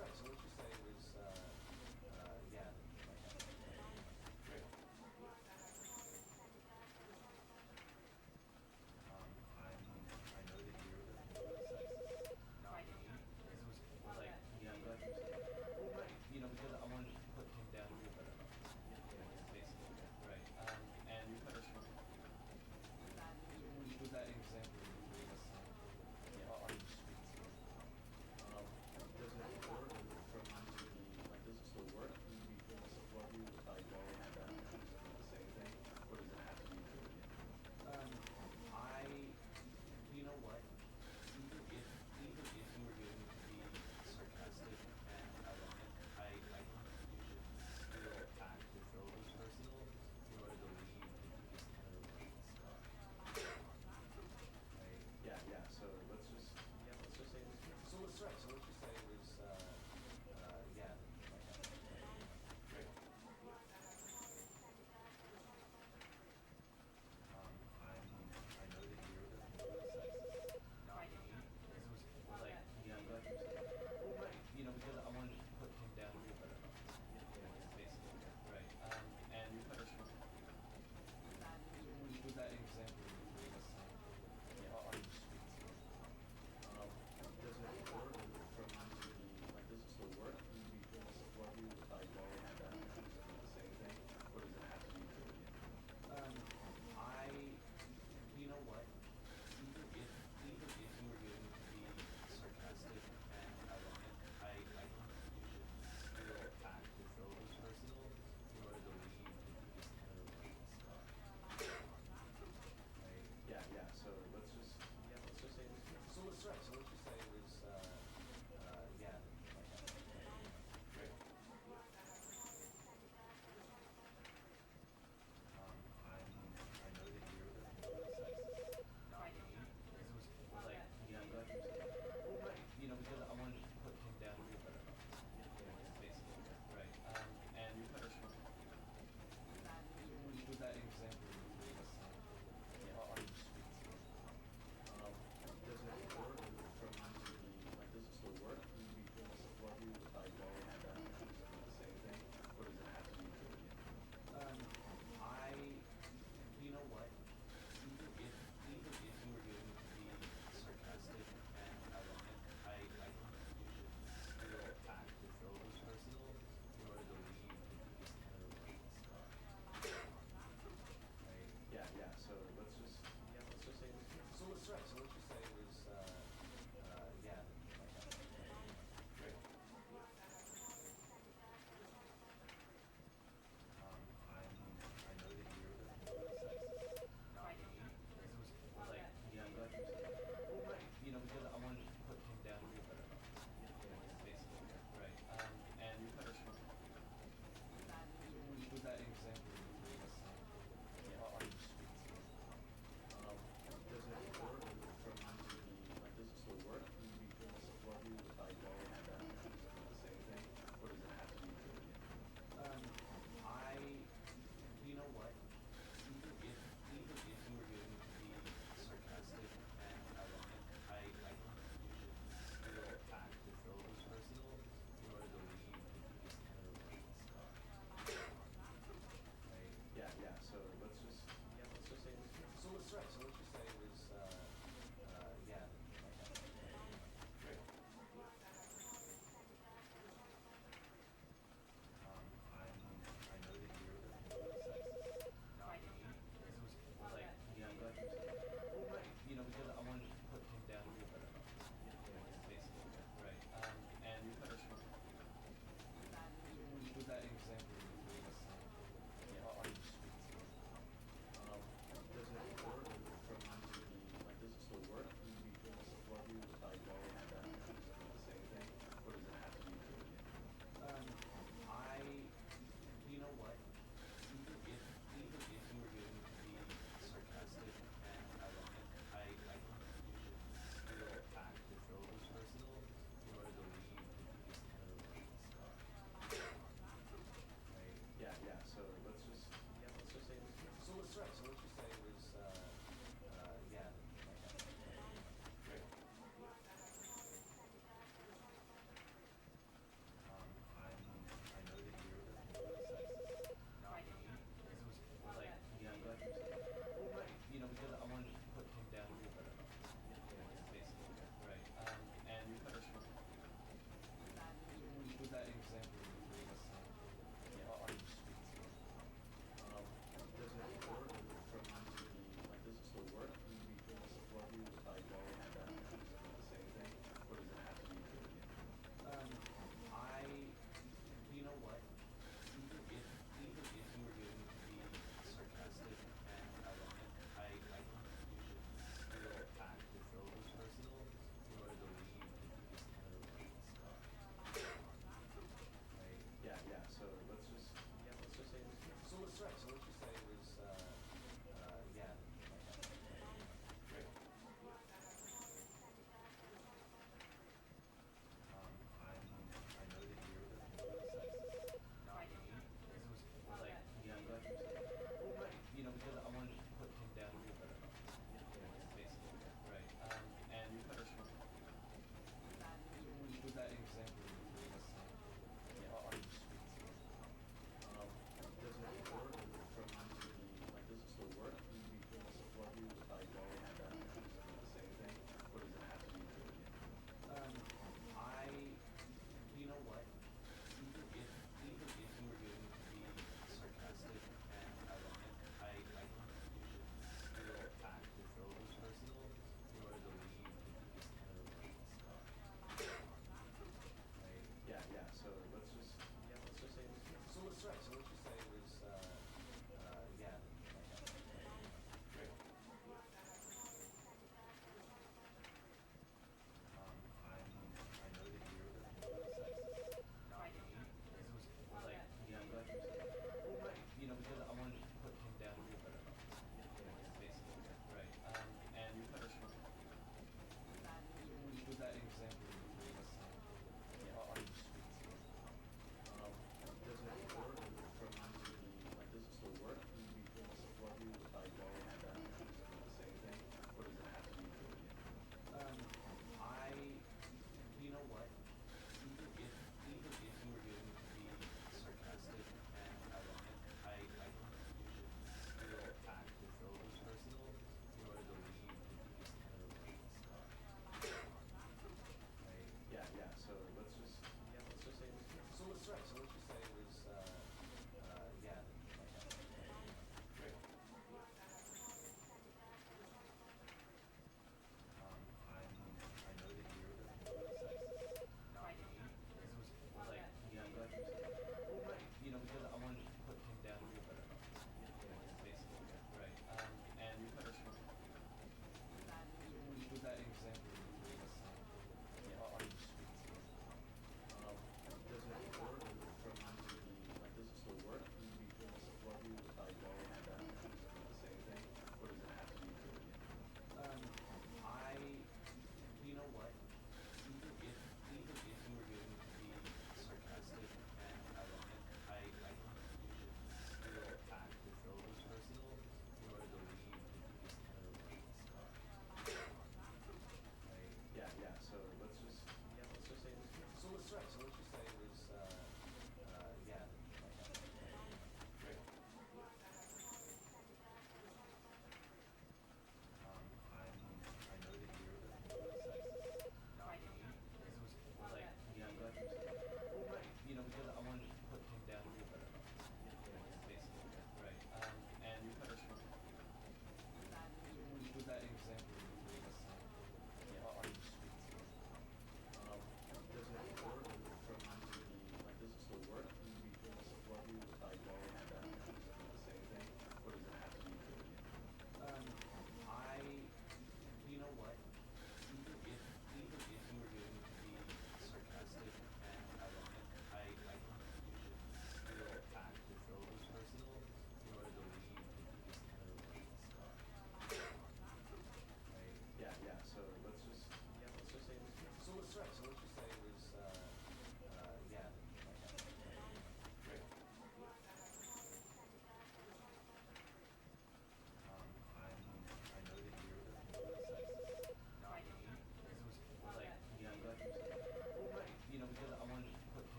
Right, so let's just say it was, yeah. Great. I know that you're the sex is not me. It was like, yeah, I'm glad you said that. Well, right, you know, because I wanted to put him down to a better level. Basically, right. And was that example you gave us? Yeah. Are you speaking? Does it work for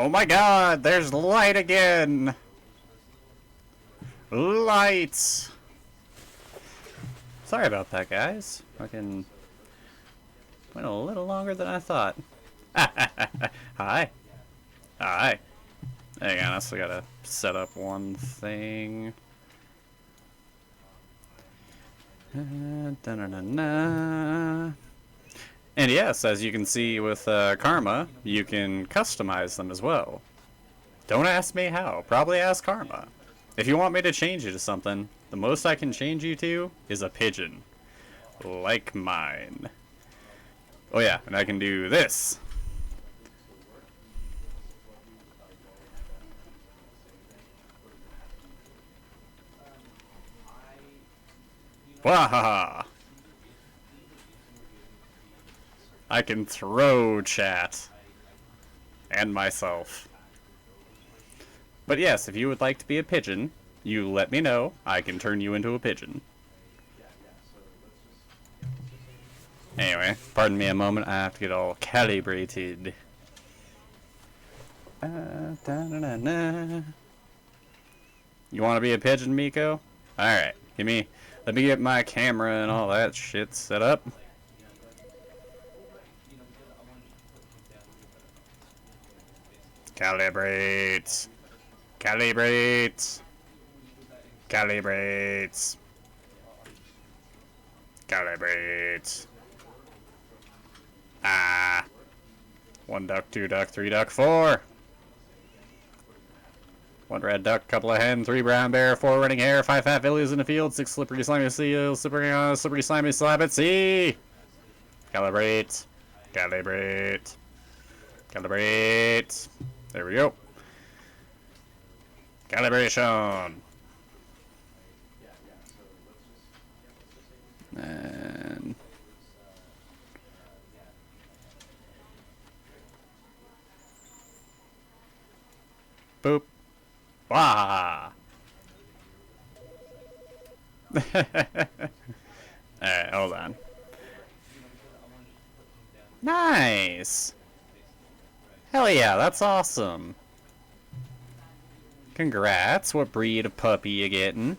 Oh my god, there's light again! Lights! Sorry about that, guys. Fucking went a little longer than I thought. Hi. Hi. Hang on, I still gotta set up one thing. Da-na-na-na. And yes, as you can see with Karma, you can customize them as well. Don't ask me how. Probably ask Karma. If you want me to change you to something, the most I can change you to is a pigeon. Like mine. Oh yeah, and I can do this. Wahaha! I can throw chat. And myself. But yes, if you would like to be a pigeon, you let me know. I can turn you into a pigeon. Anyway, pardon me a moment. I have to get all calibrated. Da-na-na-na. You want to be a pigeon, Miko? Alright, let me get my camera and all that shit set up. Calibrate. Calibrate. Calibrate. Calibrate. Ah. 1 duck, 2 duck, 3 duck, 4. 1 red duck, couple of hen, 3 brown bear, 4 running hare, 5 fat villies in the field, 6 slippery slimy seals, slippery slimy slab at sea. Calibrate. Calibrate. Calibrate. There we go. Calibration. And boop. Wah. Alright, hold on. Nice. Hell yeah, that's awesome. Congrats. What breed of puppy you getting?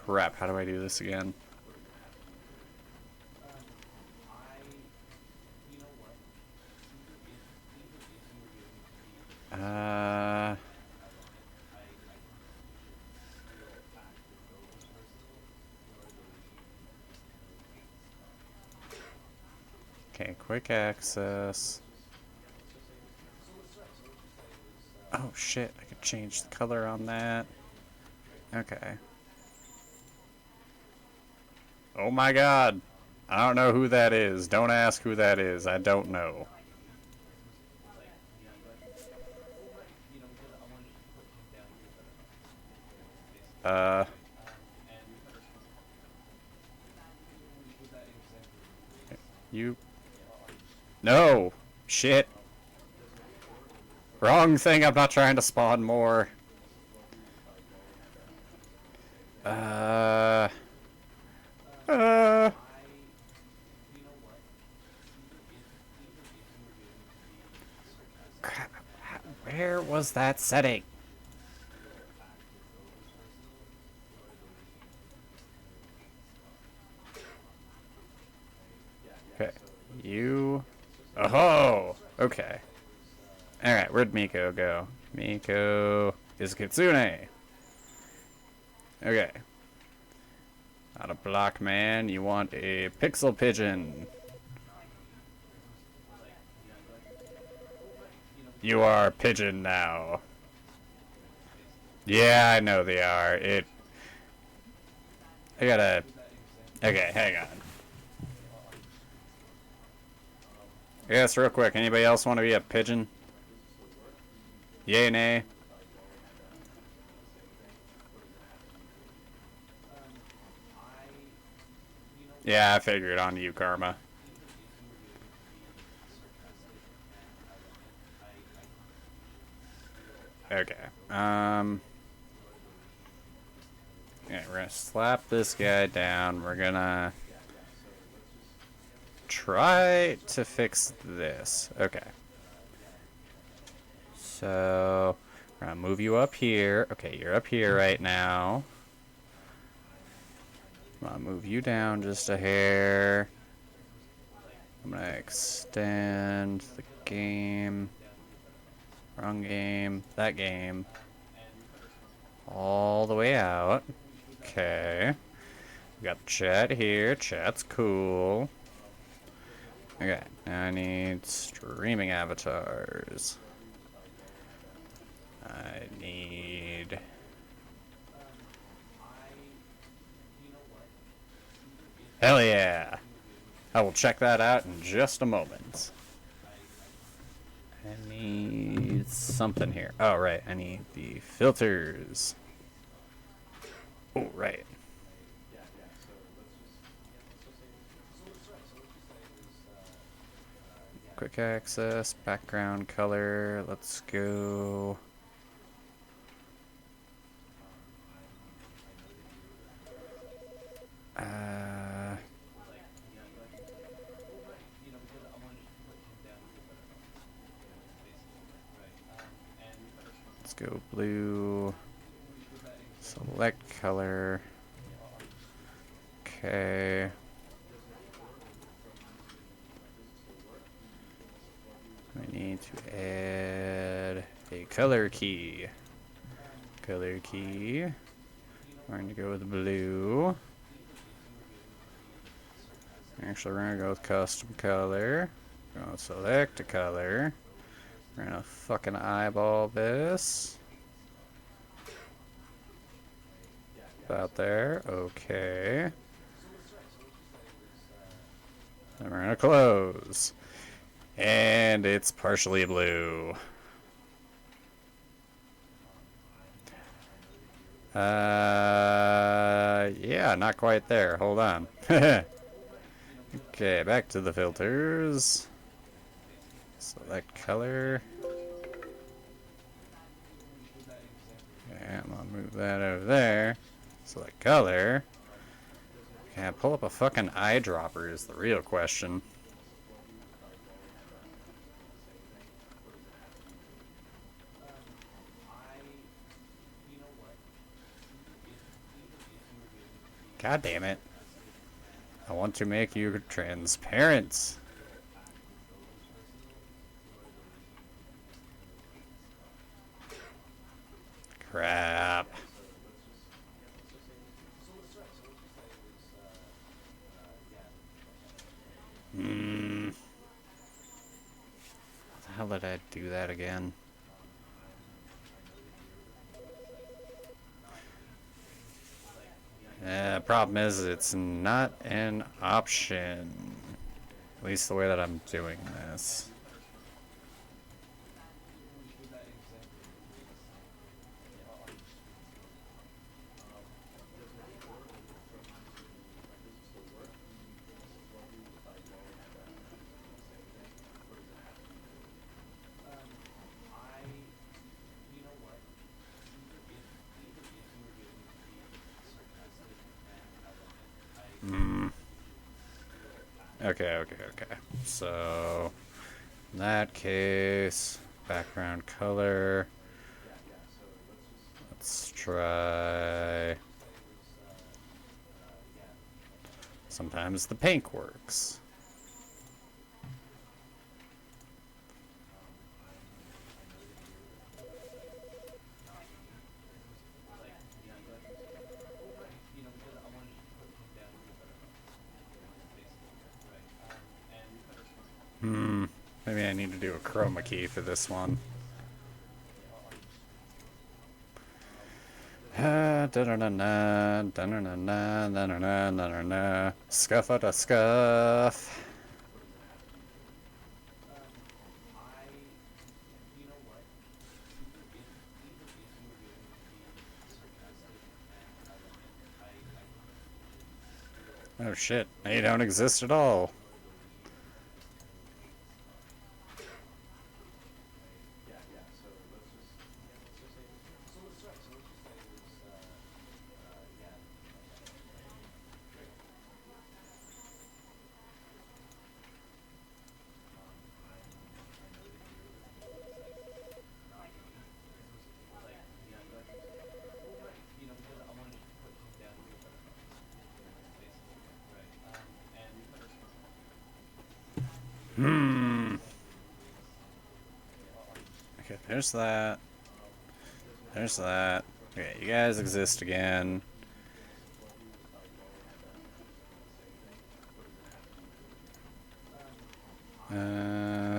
Crap. How do I do this again? Okay, quick access. Oh shit, I could change the color on that. Okay. Oh my god. I don't know who that is. Don't ask who that is. I don't know. You... No! Shit! Wrong thing, I'm not trying to spawn more. Crap. Where was that setting? Okay. You... Oh! Okay. Alright, where'd Miko go? Miko is Kitsune. Okay. Not a block man, you want a pixel pigeon. You are pigeon now. Yeah, I know they are. I gotta... Okay, hang on. Yes, real quick, anybody else want to be a pigeon? Yay, nay? Yeah, I figured on you, Karma. Okay. Yeah, we're gonna slap this guy down. We're gonna try to fix this. Okay. So, we're gonna move you up here. Okay, you're up here right now. I'm gonna move you down just a hair. I'm gonna extend the game. Wrong game. That game. All the way out. Okay. We got chat here. Chat's cool. Okay. Now I need streaming avatars. I need... Hell yeah! I will check that out in just a moment. I need something here. Oh, right. I need the filters. Oh, right. Quick access, background color. Let's go. Let's go blue. Select color. Okay. I need to add a color key. Color key. We're going to go with blue. Actually, we're going to go with custom color. We're going to select a color. We're going to fucking eyeball this. About there. Okay. Then we're going to close. And it's partially blue. Yeah, not quite there. Hold on. Okay, back to the filters. Select color. Okay, I'm gonna move that over there. Select color. Can I pull up a fucking eyedropper is the real question. God damn it. I want to make you transparent. Crap. How did I do that again? Problem is, it's not an option. At least the way that I'm doing this. Okay. So, in that case, background color. Let's try. Sometimes the pink works. Maybe I need to do a chroma key for this one. Scuff out a scuff. Oh shit, they don't exist at all. There's that. There's that. Okay, you guys exist again.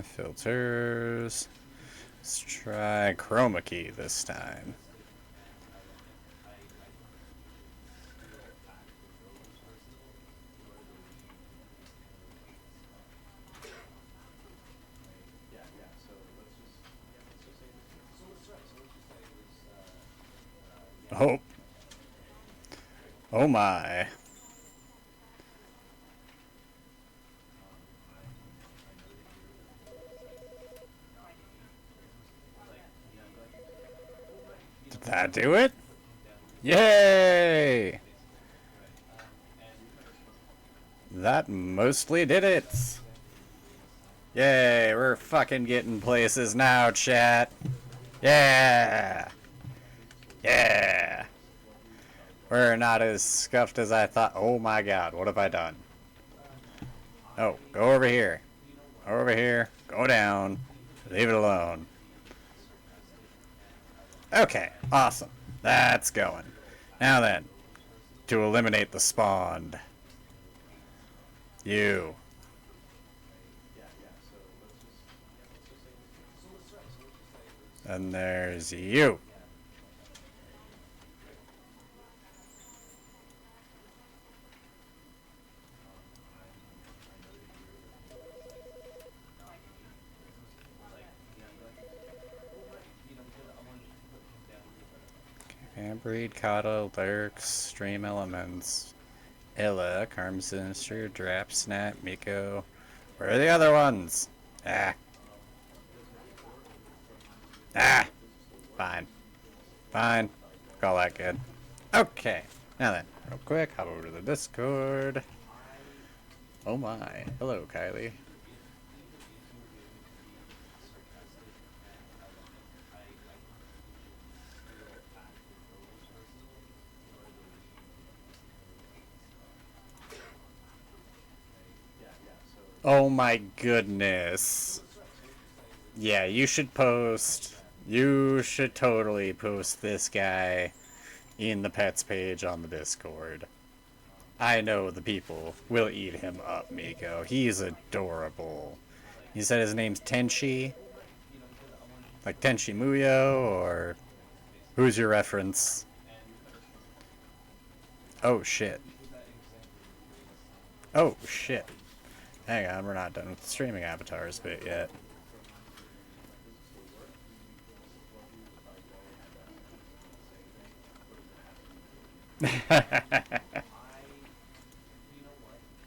Filters. Let's try chroma key this time. Oh. Oh my. Did that do it? Yay! That mostly did it. Yay, we're fucking getting places now, chat. Yeah! Yeah! We're not as scuffed as I thought. Oh my god, what have I done? Oh, go over here. Over here. Go down. Leave it alone. Okay, awesome. That's going. Now then, to eliminate the spawned. You. And there's you. Breed, Coddle, Lurks, Stream Elements, Illa, Karm Sinister, Drap, Snap, Miko. Where are the other ones? Ah. Ah! Fine. Fine. Call that good. Okay. Now then, real quick, hop over to the Discord. Oh my. Hello, Kylie. Oh my goodness. Yeah, you should post. You should totally post this guy in the pets page on the Discord. I know the people will eat him up, Miko. He's adorable. You said his name's Tenchi? Like Tenchi Muyo, or who's your reference? Oh shit. Oh shit. Hang on, we're not done with the streaming avatars bit yet.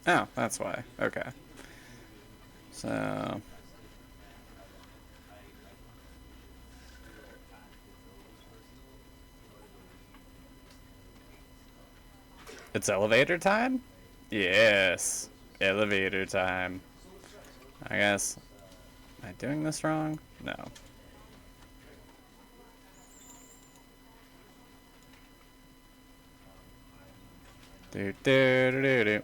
Oh, that's why. Okay. So... It's elevator time? Yes. Elevator time. I guess. Am I doing this wrong? No. Do do do do do.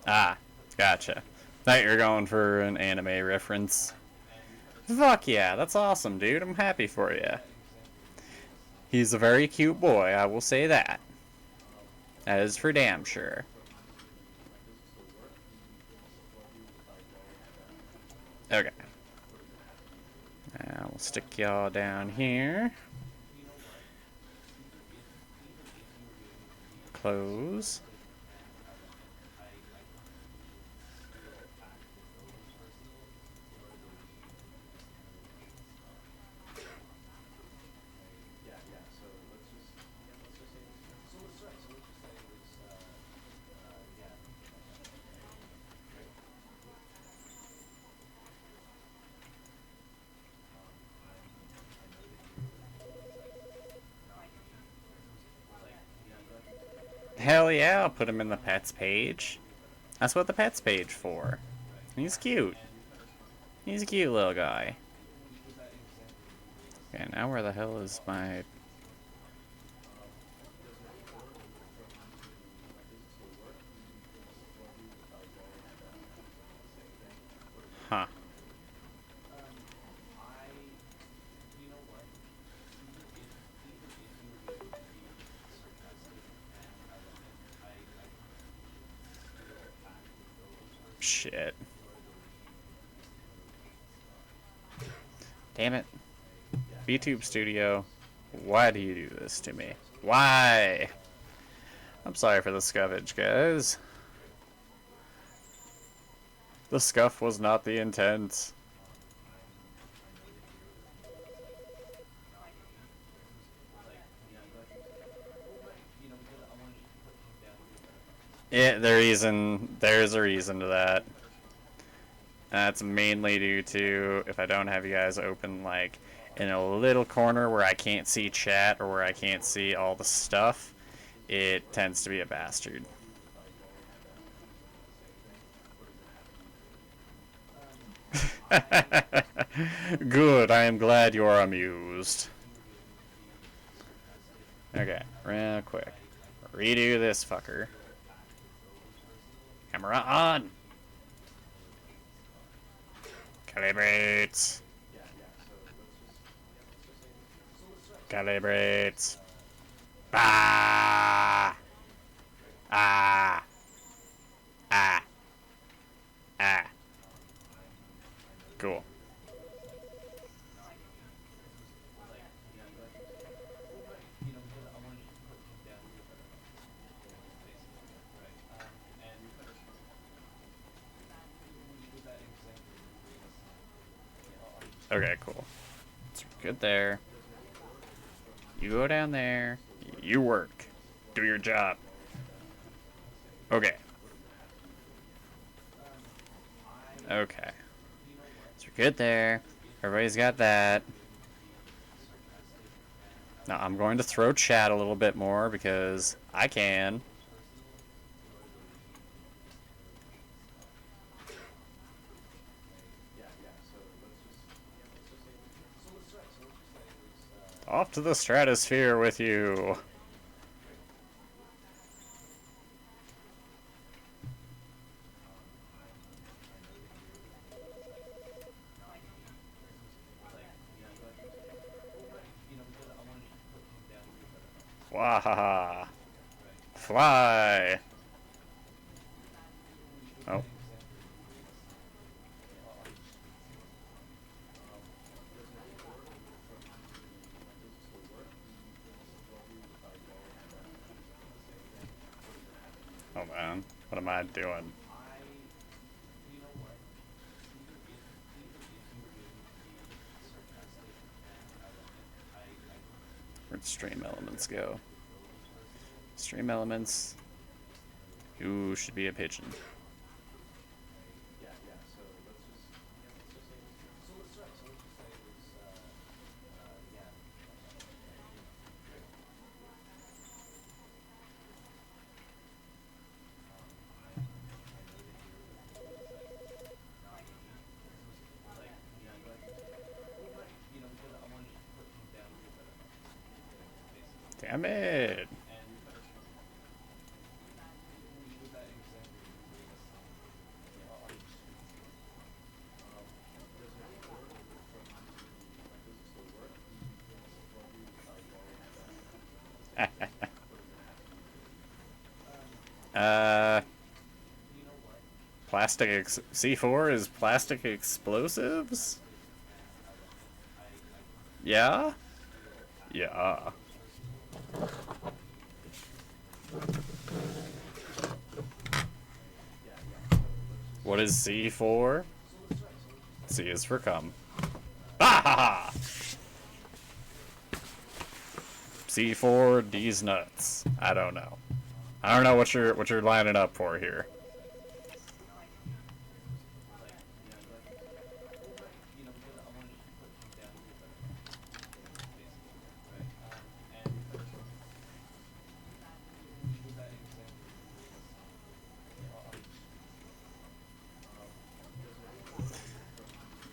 Ah, gotcha. Thought you were going for an anime reference. Fuck yeah, that's awesome, dude. I'm happy for you. He's a very cute boy, I will say that. That is for damn sure. Okay. Now we'll stick y'all down here. Close. Hell yeah, I'll put him in the pets page. That's what the pets page for. He's cute. He's a cute little guy. Okay, now where the hell is my... Huh. I, you know what? Even if you were being sarcastic and ironic, I still have to go this person Shit. or the Damn it. VTube Studio. Why do you do this to me? Why? I'm sorry for the scuffage, guys. The scuff was not the intent. Yeah, there's a reason to that. That's mainly due to if I don't have you guys open like in a little corner where I can't see chat or where I can't see all the stuff, it tends to be a bastard. Good, I am glad you are amused. Okay, real quick. Redo this fucker. Camera on! Calibrate! Calibrate! Ah! Ah! Ah! Ah! Cool. Okay, cool. It's good there. You go down there. You work. Do your job. Okay. Okay. So we're good there. Everybody's got that. Now I'm going to throw chat a little bit more because I can. Off to the stratosphere with you. Wahaha. Fly. Oh. Oh man, what am I doing? Where'd stream elements go? Stream elements. Who should be a pigeon? Damn it! Plastic C4 is plastic explosives? Yeah? Yeah. What is C for? C is for come. Ah ha ha! C for D's nuts. I don't know. I don't know what you're lining up for here.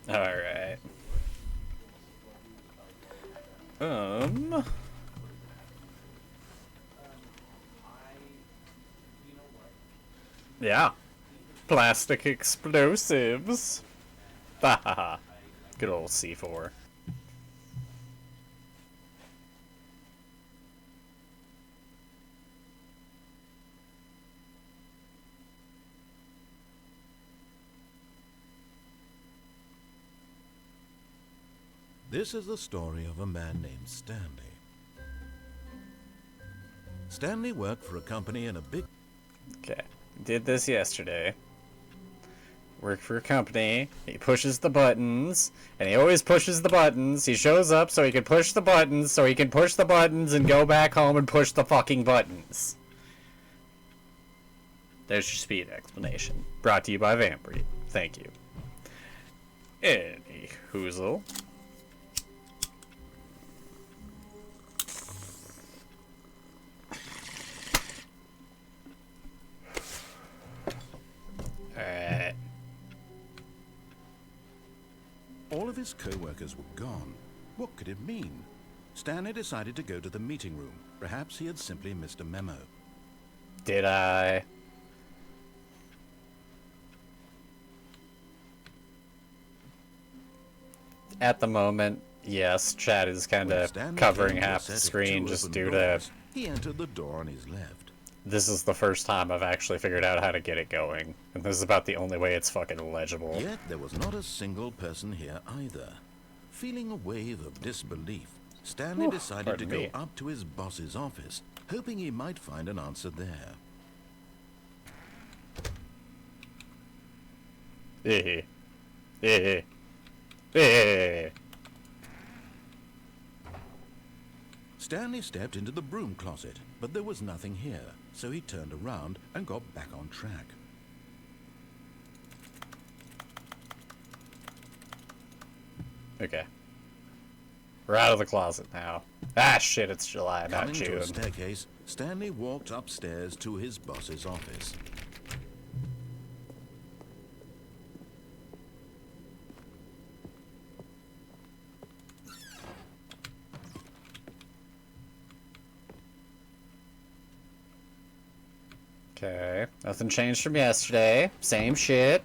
Alright. Yeah. Plastic explosives. Bahaha. Good old C4. This is the story of a man named Stanley. Stanley worked for a company in a big... Okay. Did this yesterday. Worked for a company. He pushes the buttons. And he always pushes the buttons. He shows up so he can push the buttons. So he can push the buttons and go back home and push the fucking buttons. There's your speed explanation. Brought to you by Vambry. Thank you. Any hoozle. Alright. All of his co-workers were gone. What could it mean? Stanley decided to go to the meeting room. Perhaps he had simply missed a memo. Did I? At the moment, yes, chat is kind of covering half the screen just due to... He entered the door on his left. This is the first time I've actually figured out how to get it going. And this is about the only way it's fucking legible. Yet there was not a single person here either. Feeling a wave of disbelief, Stanley decided to go up to his boss's office, hoping he might find an answer there. Stanley stepped into the broom closet, but there was nothing here, so he turned around and got back on track. Okay. We're out of the closet now. Ah, shit, it's July, not Coming to June. a staircase, Stanley walked upstairs to his boss's office. Okay, nothing changed from yesterday. Same shit.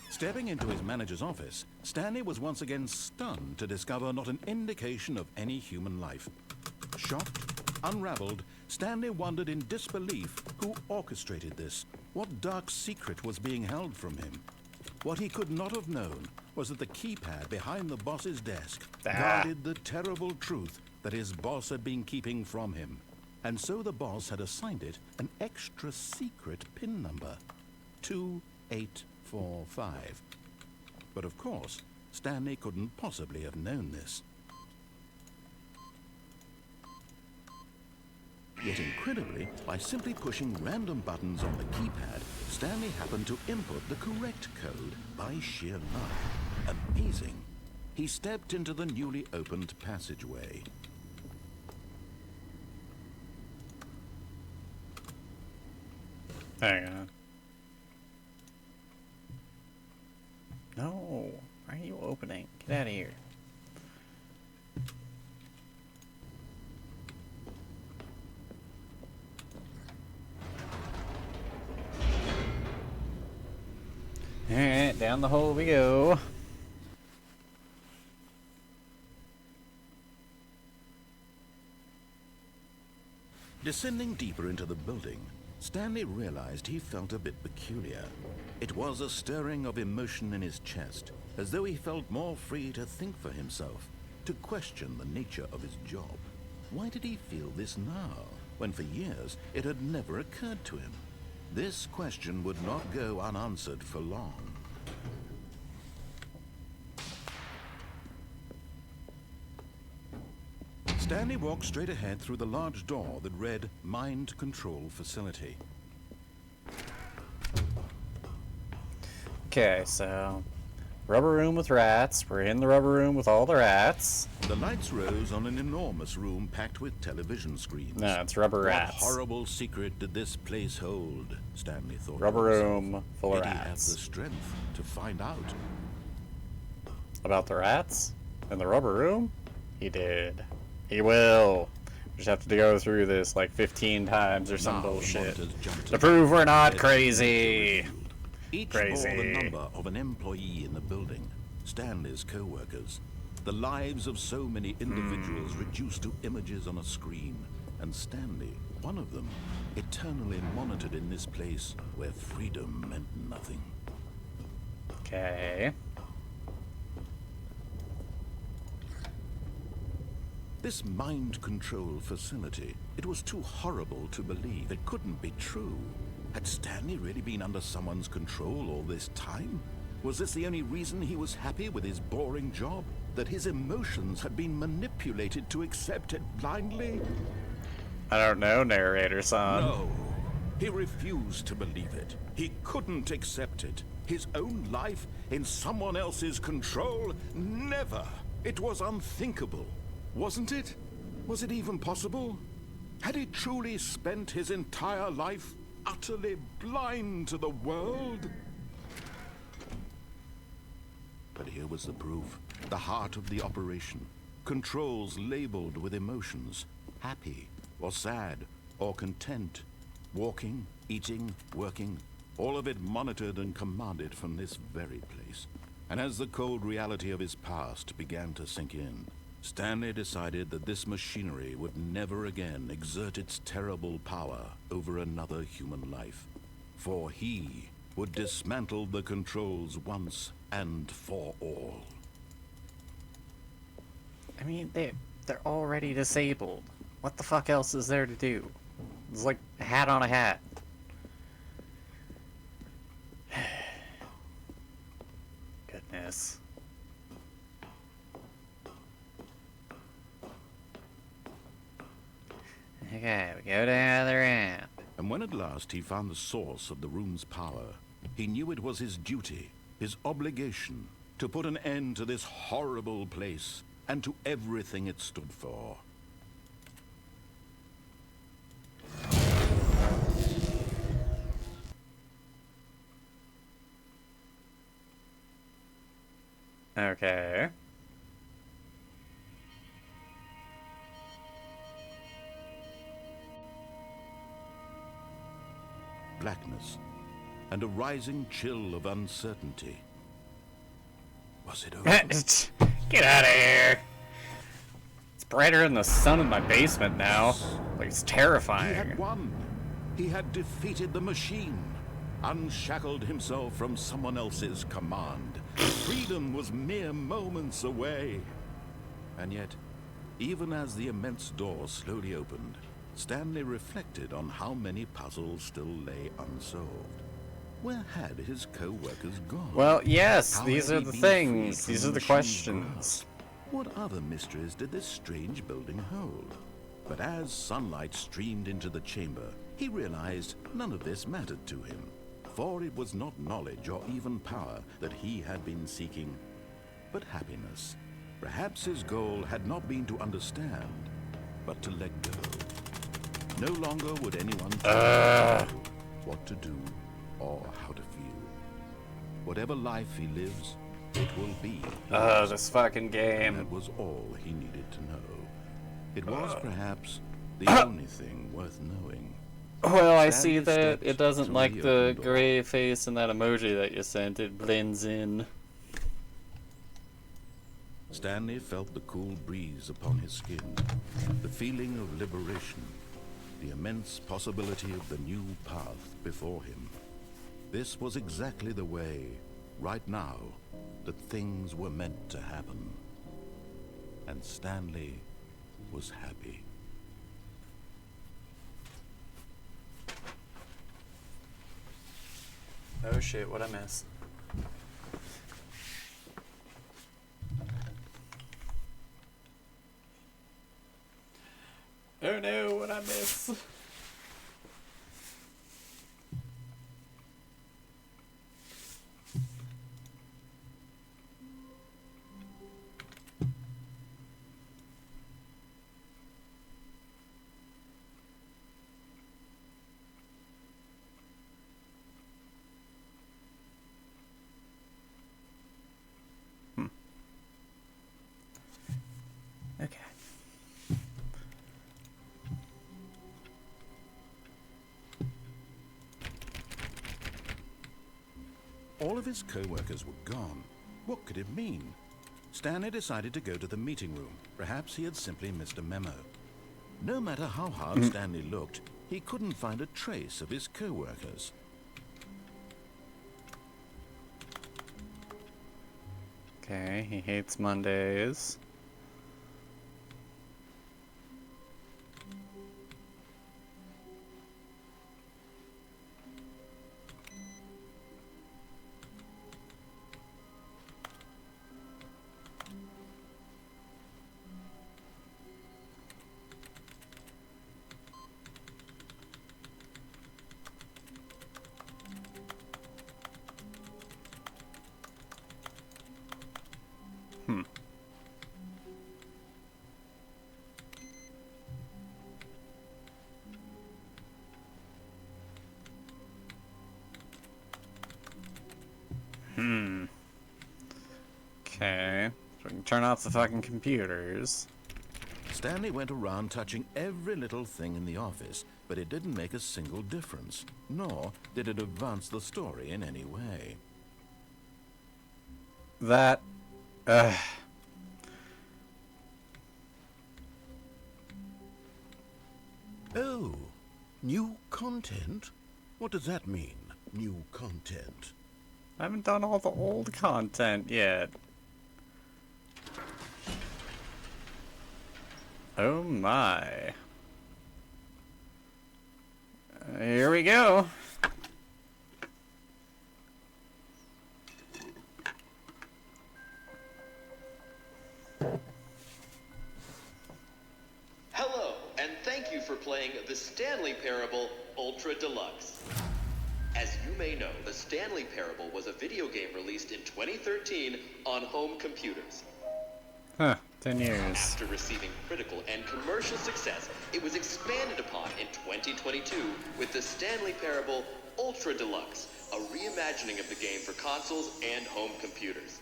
Stepping into his manager's office, Stanley was once again stunned to discover not an indication of any human life. Shocked, unraveled, Stanley wondered in disbelief who orchestrated this. What dark secret was being held from him? What he could not have known was that the keypad behind the boss's desk guarded the terrible truth that his boss had been keeping from him. And so the boss had assigned it an extra secret PIN number, 2845. But of course, Stanley couldn't possibly have known this. Yet incredibly, by simply pushing random buttons on the keypad, Stanley happened to input the correct code by sheer luck. Amazing. He stepped into the newly opened passageway. Hang on. No. Why are you opening? Get out of here. Alright, down the hole we go. Descending deeper into the building, Stanley realized he felt a bit peculiar. It was a stirring of emotion in his chest, as though he felt more free to think for himself, to question the nature of his job. Why did he feel this now, when for years it had never occurred to him? This question would not go unanswered for long. Stanley walked straight ahead through the large door that read Mind Control Facility. Okay, so rubber room with rats. We're in the rubber room with all the rats. The lights rose on an enormous room packed with television screens. No, it's rubber rats. What horrible secret did this place hold? Stanley thought. Rubber room full of Did he have the rats. strength to find out? About the rats? In the rubber room? He did. He will. Just have to go through this like 15 times or some Now the bullshit monitors jumped to prove we're not bed. crazy. Each Crazy. bore the number of an employee in the building, Stanley's co-workers, the lives of so many individuals reduced to images on a screen, and Stanley, one of them, eternally monitored in this place where freedom meant nothing. Okay. This mind control facility, it was too horrible to believe. It couldn't be true. Had Stanley really been under someone's control all this time? Was this the only reason he was happy with his boring job? That his emotions had been manipulated to accept it blindly? I don't know, narrator-san. No. He refused to believe it. He couldn't accept it. His own life in someone else's control? Never. It was unthinkable. Wasn't it? Was it even possible? Had he truly spent his entire life utterly blind to the world? But here was the proof. The heart of the operation. Controls labeled with emotions. Happy, or sad, or content. Walking, eating, working. All of it monitored and commanded from this very place. And as the cold reality of his past began to sink in, Stanley decided that this machinery would never again exert its terrible power over another human life. For he would dismantle the controls once and for all. I mean, they're already disabled. What the fuck else is there to do? It's like a hat on a hat. Goodness. Okay, we go to the other end. And when at last he found the source of the room's power, he knew it was his duty, his obligation, to put an end to this horrible place and to everything it stood for. Okay. Blackness and a rising chill of uncertainty. Was it over? Get out of here! It's brighter than the sun in my basement now. Like, it's He terrifying. had won. He had defeated the machine, unshackled himself from someone else's command. Freedom was mere moments away. And yet, even as the immense door slowly opened, Stanley reflected on how many puzzles still lay unsolved. Where had his co-workers gone? Well, yes, How these had are he the been things. freed These from are the machine's questions. grasp? What other mysteries did this strange building hold? But as sunlight streamed into the chamber, he realized none of this mattered to him. For it was not knowledge or even power that he had been seeking, but happiness. Perhaps his goal had not been to understand, but to let go. No longer would anyone tell him what to do or how to feel. Whatever life he lives, it will be. This fucking game. That was all he needed to know. It was perhaps the only thing worth knowing. Well, I see Stanley that stepped it doesn't through like the the open door. gray face in that emoji that you sent. It blends in. Stanley felt the cool breeze upon his skin, the feeling of liberation, the immense possibility of the new path before him. This was exactly the way, right now, that things were meant to happen. And Stanley was happy. Oh shit, what'd I miss? Oh no, what'd I miss? Okay. All of his co-workers were gone. What could it mean? Stanley decided to go to the meeting room. Perhaps he had simply missed a memo. No matter how hard Stanley looked, he couldn't find a trace of his co-workers. Okay, he hates Mondays. Okay, so we can turn off the fucking computers. Stanley went around touching every little thing in the office, but it didn't make a single difference, nor did it advance the story in any way. That, Oh, new content? What does that mean, new content? I haven't done all the old content yet. Oh my. Here we go. Hello, and thank you for playing the Stanley Parable Ultra Deluxe. As you may know, the Stanley Parable was a video game released in 2013 on home computers. Huh, 10 years. After receiving critical and commercial success, it was expanded upon in 2022 with the Stanley Parable Ultra Deluxe, a reimagining of the game for consoles and home computers.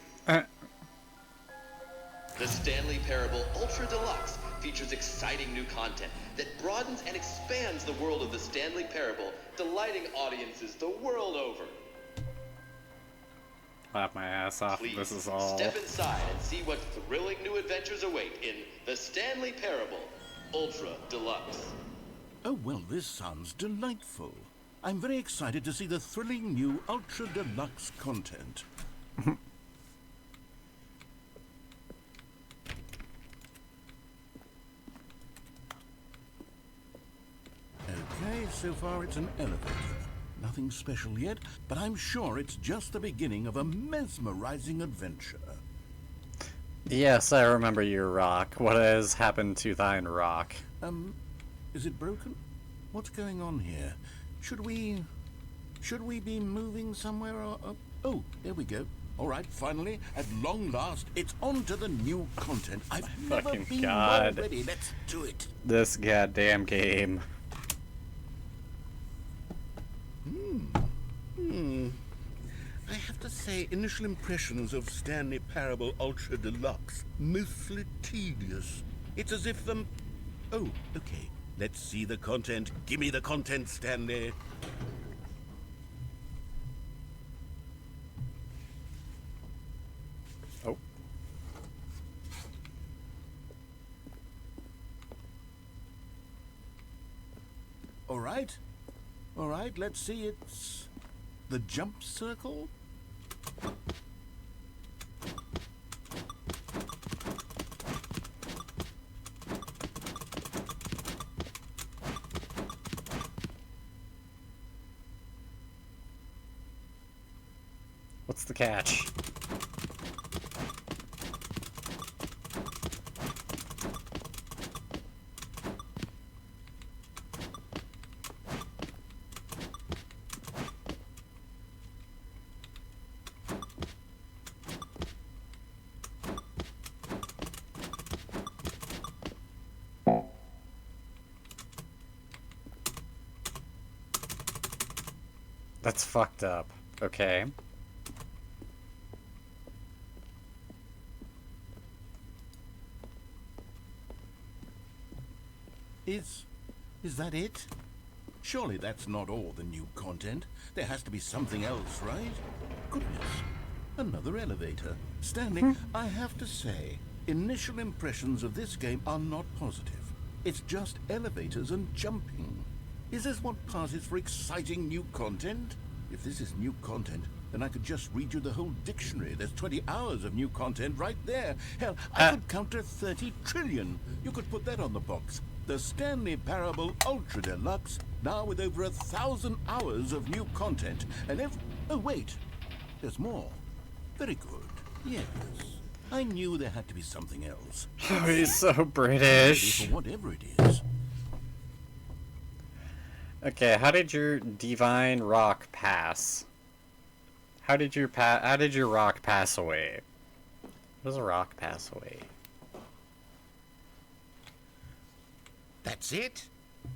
The Stanley Parable Ultra Deluxe features exciting new content that broadens and expands the world of the Stanley Parable, delighting audiences the world over. Laugh my ass off. Please This is all. step inside and see what thrilling new adventures await in the Stanley Parable Ultra Deluxe. Oh, well, this sounds delightful. I'm very excited to see the thrilling new Ultra Deluxe content. Okay, so far it's an elevator. Nothing special yet, but I'm sure it's just the beginning of a mesmerizing adventure. Yes, I remember your rock. What has happened to thine rock? Is it broken? What's going on here? Should we be moving somewhere or... Oh, there we go. All right, finally, at long last, it's on to the new content. I've never Fucking been God. more ready. Let's do it. This goddamn game. I have to say, initial impressions of Stanley Parable Ultra Deluxe, mostly tedious. It's as if Oh, okay. Let's see the content. Give me the content, Stanley. Oh. All right. All right, let's see. It's the jump circle. What's the catch? That's fucked up. Okay. Is that it? Surely that's not all the new content. There has to be something else, right? Goodness. Another elevator. Stanley, I have to say, initial impressions of this game are not positive. It's just elevators and jumping. Is this what passes for exciting new content? If this is new content, then I could just read you the whole dictionary. There's 20 hours of new content right there. Hell, I could count to 30 trillion. You could put that on the box. The Stanley Parable Ultra Deluxe, now with over 1,000 hours of new content. And oh, wait. There's more. Very good. Yes. I knew there had to be something else. Oh, he's so British. For whatever it is. Okay, how did your divine rock pass? How did your rock pass away? How does a rock pass away? That's it?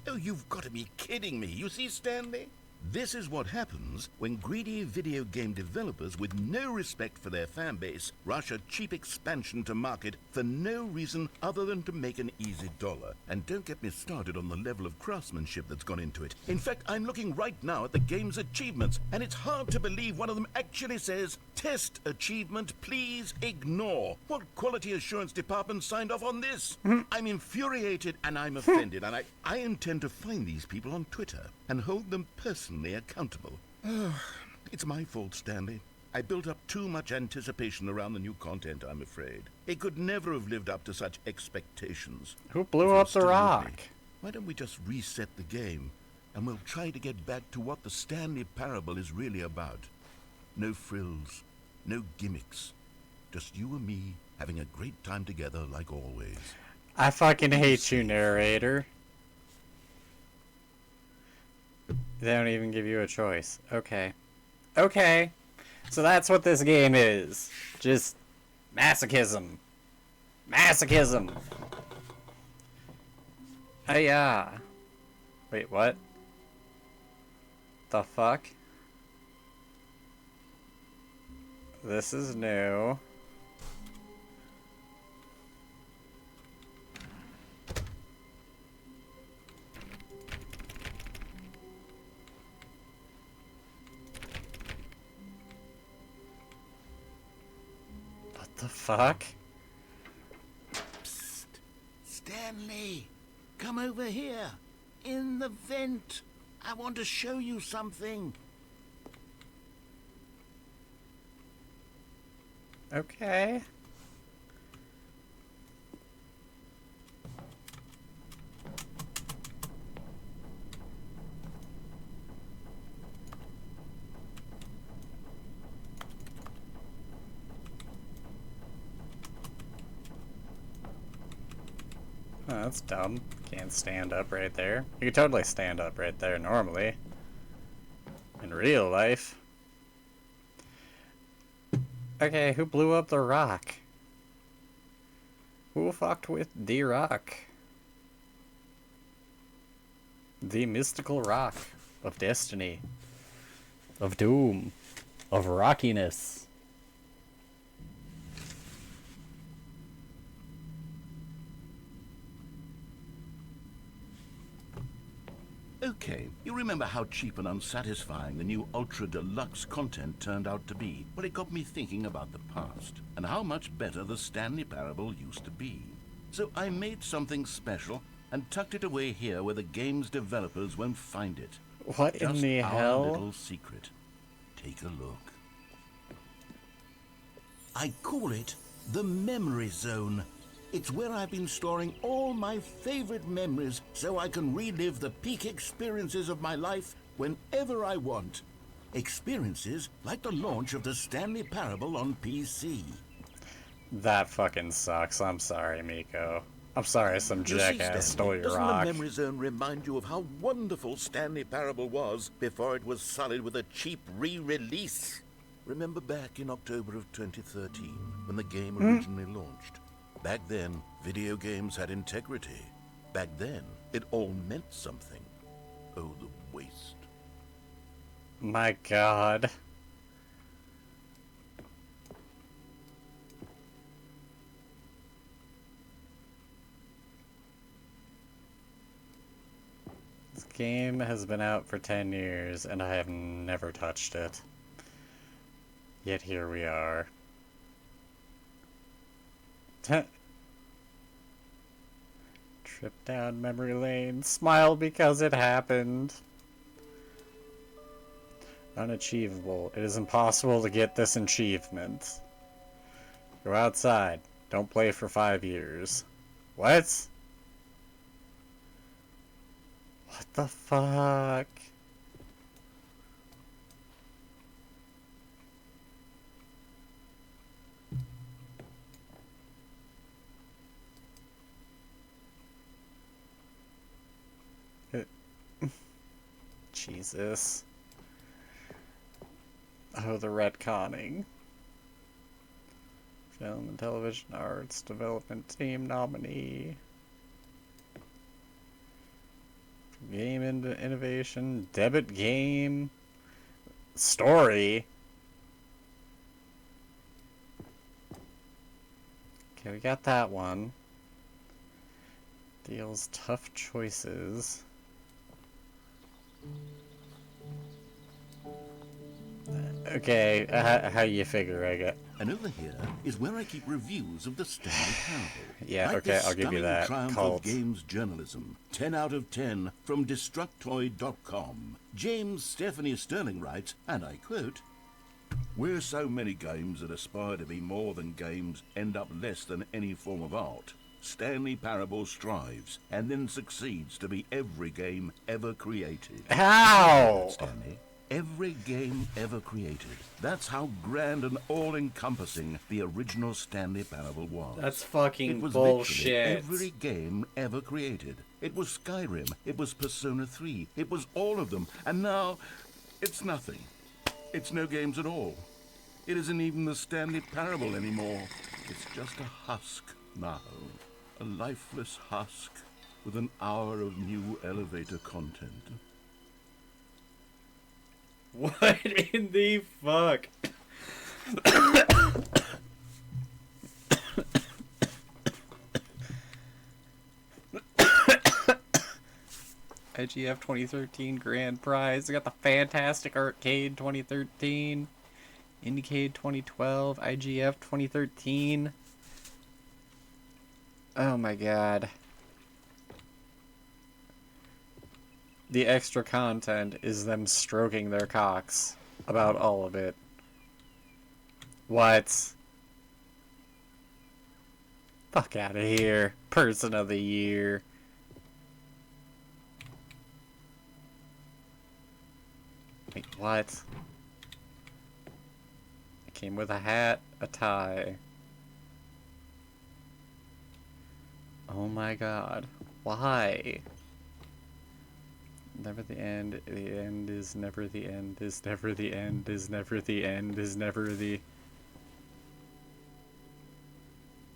Oh, you've got to be kidding me. You see, Stanley? This is what happens when greedy video game developers with no respect for their fan base rush a cheap expansion to market for no reason other than to make an easy dollar. And don't get me started on the level of craftsmanship that's gone into it. In fact, I'm looking right now at the game's achievements, and it's hard to believe one of them actually says, "Test achievement, please ignore." What quality assurance department signed off on this? I'm infuriated and I'm offended, and I intend to find these people on Twitter and hold them personally accountable. It's my fault, Stanley. I built up too much anticipation around the new content, I'm afraid. It could never have lived up to such expectations. Who blew up the rock? Why don't we just reset the game, and we'll try to get back to what the Stanley Parable is really about. No frills, no gimmicks. Just you and me having a great time together like always. I fucking hate you, narrator. They don't even give you a choice. Okay. Okay. So that's what this game is. Just masochism. Masochism. Wait, what? The fuck? This is new. The fuck? Psst. Stanley, come over here. In the vent. I want to show you something. Okay. Oh, that's dumb. Can't stand up right there. You could totally stand up right there normally. In real life. Okay, who blew up the rock? Who fucked with the rock? The mystical rock of destiny. Of doom. Of rockiness. Okay, you remember how cheap and unsatisfying the new Ultra Deluxe content turned out to be? Well, it got me thinking about the past, and how much better the Stanley Parable used to be. So I made something special, and tucked it away here where the game's developers won't find it. What Just in the our hell? little secret. Take a look. I call it the Memory Zone. It's where I've been storing all my favorite memories so I can relive the peak experiences of my life whenever I want. Experiences like the launch of the Stanley Parable on PC. That fucking sucks. I'm sorry, Miko. I'm sorry some You see, jackass Stanley, stole your doesn't rock. the Memory Zone remind you of how wonderful Stanley Parable was before it was sullied with a cheap re-release? Remember back in October of 2013 when the game originally launched? Back then, video games had integrity. Back then, it all meant something. Oh, the waste. My god. This game has been out for 10 years and I have never touched it. Yet here we are. Trip down memory lane. Smile because it happened. Unachievable. It is impossible to get this achievement. Go outside. Don't play for 5 years. What? What the fuck? Jesus. Oh, the retconning. Film and Television Arts Development Team nominee. Game Innovation. Debit Game. Story. Okay, we got that one. Deals tough choices. Okay, how you figure, I get. And over here is where I keep reviews of the Stanley Parable. Yeah, Like okay, this I'll give you stunning that. Triumph Cult. of games journalism. 10 out of 10 from Destructoid.com. James Stephanie Sterling writes, and I quote, "Where so many games that aspire to be more than games end up less than any form of art, Stanley Parable strives and then succeeds to be every game ever created." How? Stanley, every game ever created. That's how grand and all-encompassing the original Stanley Parable was. That's fucking It was bullshit. literally every game ever created. It was Skyrim. It was Persona 3. It was all of them. And now, it's nothing. It's no games at all. It isn't even the Stanley Parable anymore. It's just a husk now. A lifeless husk with an hour of new elevator content. What in the fuck? IGF 2013 Grand Prize. I got the Fantastic Arcade 2013. Indiecade 2012. IGF 2013. Oh my god. The extra content is them stroking their cocks about all of it. What? Fuck out of here. Person of the year. Wait, what? It came with a hat, a tie. Oh my god. Why? Never the end is never the end is never the end is never the end is never the...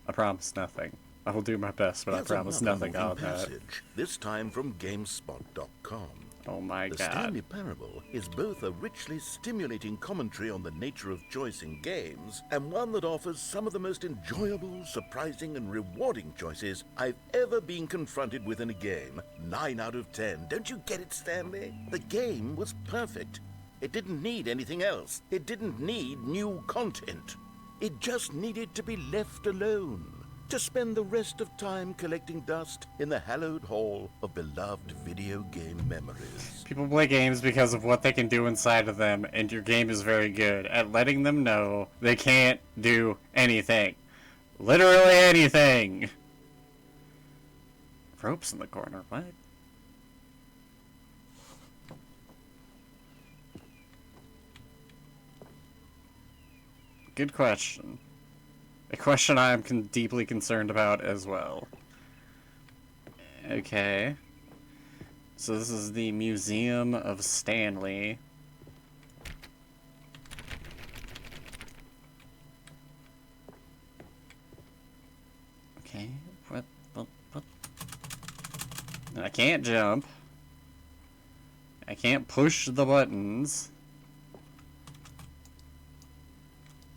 I promise nothing. I will do my best, but Here's I promise another nothing on moving that. passage, this time from GameSpot.com. Oh my The god. Stanley Parable is both a richly stimulating commentary on the nature of choice in games, and one that offers some of the most enjoyable, surprising, and rewarding choices I've ever been confronted with in a game. 9 out of 10. Don't you get it, Stanley? The game was perfect. It didn't need anything else. It didn't need new content. It just needed to be left alone, to spend the rest of time collecting dust in the hallowed hall of beloved video game memories. People play games because of what they can do inside of them, and your game is very good at letting them know they can't do anything. Literally anything. Ropes in the corner, what? Good question. A question I am deeply concerned about as well. Okay. So this is the Museum of Stanley. Okay. What? I can't jump. I can't push the buttons.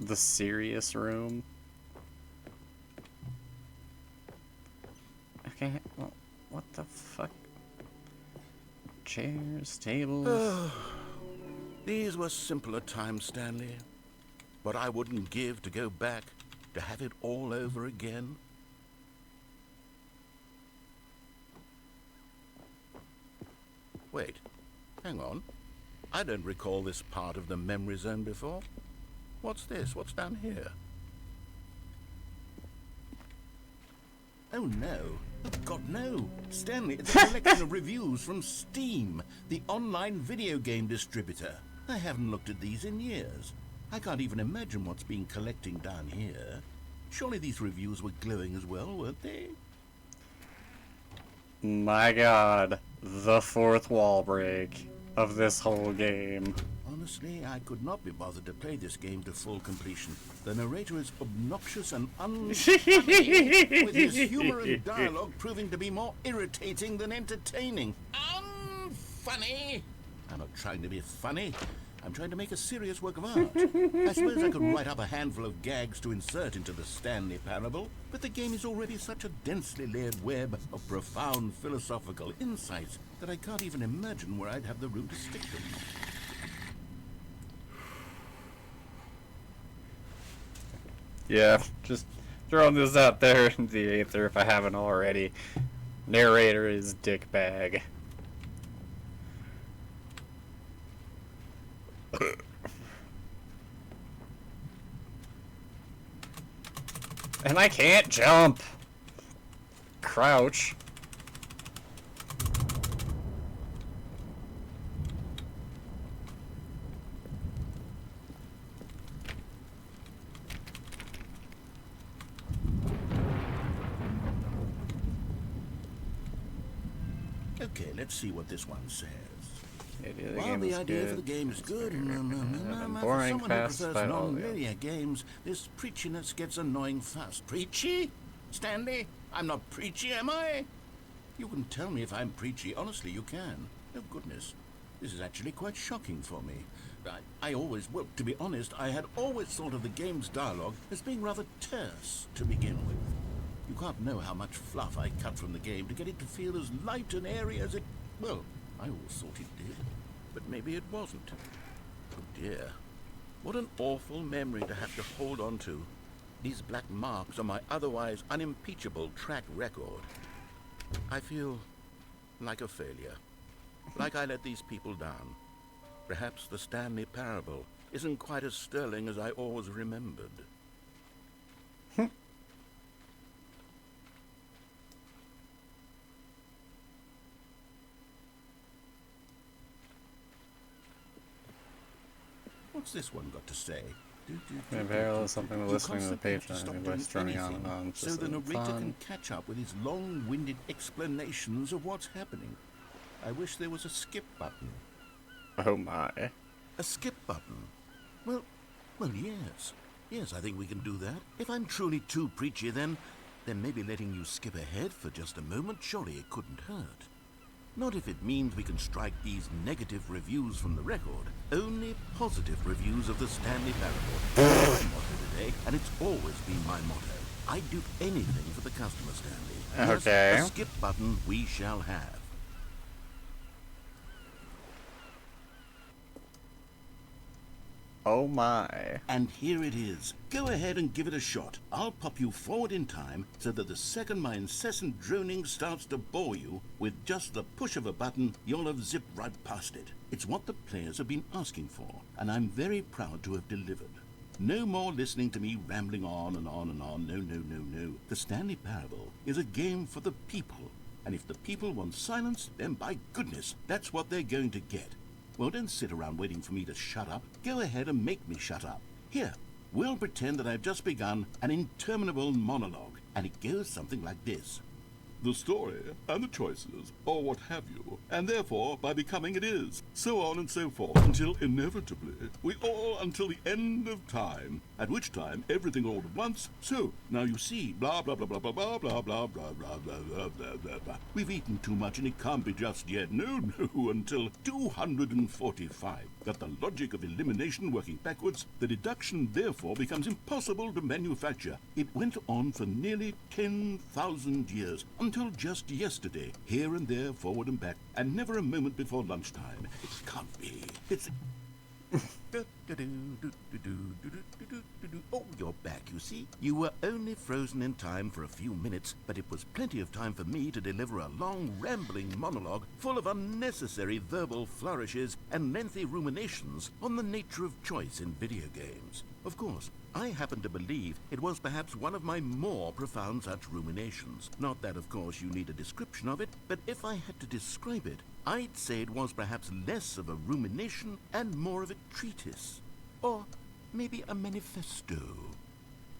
The serious room. Okay, well, what the fuck? Chairs, tables. These were simpler times, Stanley. But I wouldn't give to go back, to have it all over again. Wait, hang on. I don't recall this part of the memory zone before. What's this? What's down here? Oh no. Oh God, no. Stanley, it's a collection of reviews from Steam, the online video game distributor. I haven't looked at these in years. I can't even imagine what's been collecting down here. Surely these reviews were glowing as well, weren't they? My God, the fourth wall break of this whole game. Honestly, I could not be bothered to play this game to full completion. The narrator is obnoxious and unfunny, with his humor and dialogue proving to be more irritating than entertaining. Unfunny! I'm not trying to be funny. I'm trying to make a serious work of art. I suppose I could write up a handful of gags to insert into the Stanley Parable, but the game is already such a densely layered web of profound philosophical insights that I can't even imagine where I'd have the room to stick them. Yeah, just throwing this out there in the aether if I haven't already. Narrator is dickbag. And I can't jump. Crouch. Okay, let's see what this one says. The While game the is idea good. for the game is good, for boring, someone who fast, prefers but all, non-linear games, this preachiness gets annoying fast. Preachy? Stanley? I'm not preachy, am I? You can tell me if I'm preachy. Honestly, you can. Oh, goodness. This is actually quite shocking for me. I always, well, to be honest, I had always thought of the game's dialogue as being rather terse to begin with. You can't know how much fluff I cut from the game to get it to feel as light and airy as it... Well, I always thought it did, but maybe it wasn't. Oh dear. What an awful memory to have to hold on to. These black marks on my otherwise unimpeachable track record. I feel like a failure. Like I let these people down. Perhaps the Stanley Parable isn't quite as sterling as I always remembered. What's this one got to say? Parallel is something to You listening to the constantly have to Patreon stop by doing turning on and anything, on. so Just the narrator fun. can catch up with his long-winded explanations of what's happening. I wish there was a skip button. Oh my. A skip button? Well, yes. Yes, I think we can do that. If I'm truly too preachy, then maybe letting you skip ahead for just a moment, surely it couldn't hurt. Not if it means we can strike these negative reviews from the record. Only positive reviews of the Stanley Parable. That's my motto today, and it's always been my motto. I'd do anything for the customer, Stanley. Yes, Okay. a skip button we shall have. Oh my. And here it is. Go ahead and give it a shot. I'll pop you forward in time so that the second my incessant droning starts to bore you, with just the push of a button, you'll have zipped right past it. It's what the players have been asking for, and I'm very proud to have delivered. No more listening to me rambling on and on and on. No. The Stanley Parable is a game for the people. And if the people want silence, then by goodness, that's what they're going to get. Well, don't sit around waiting for me to shut up. Go ahead and make me shut up. Here, we'll pretend that I've just begun an interminable monologue, and it goes something like this. The story and the choices, or what have you, and therefore by becoming it is, so on and so forth, until inevitably we all, until the end of time, at which time everything all at once. So, now you see, blah, blah, blah, blah, blah, blah, blah, blah, blah, blah, blah, blah, blah, blah, blah. We've eaten too much and it can't be just yet. No, no, until 245. Got the logic of elimination working backwards. The deduction, therefore, becomes impossible to manufacture. It went on for nearly 10,000 years, until just yesterday, here and there, forward and back, and never a moment before lunchtime. It can't be. It's... Oh, you're back, you see. You were only frozen in time for a few minutes, but it was plenty of time for me to deliver a long, rambling monologue full of unnecessary verbal flourishes and lengthy ruminations on the nature of choice in video games. Of course, I happen to believe it was perhaps one of my more profound such ruminations. Not that, of course, you need a description of it, but if I had to describe it, I'd say it was perhaps less of a rumination and more of a treatise. Or maybe a manifesto.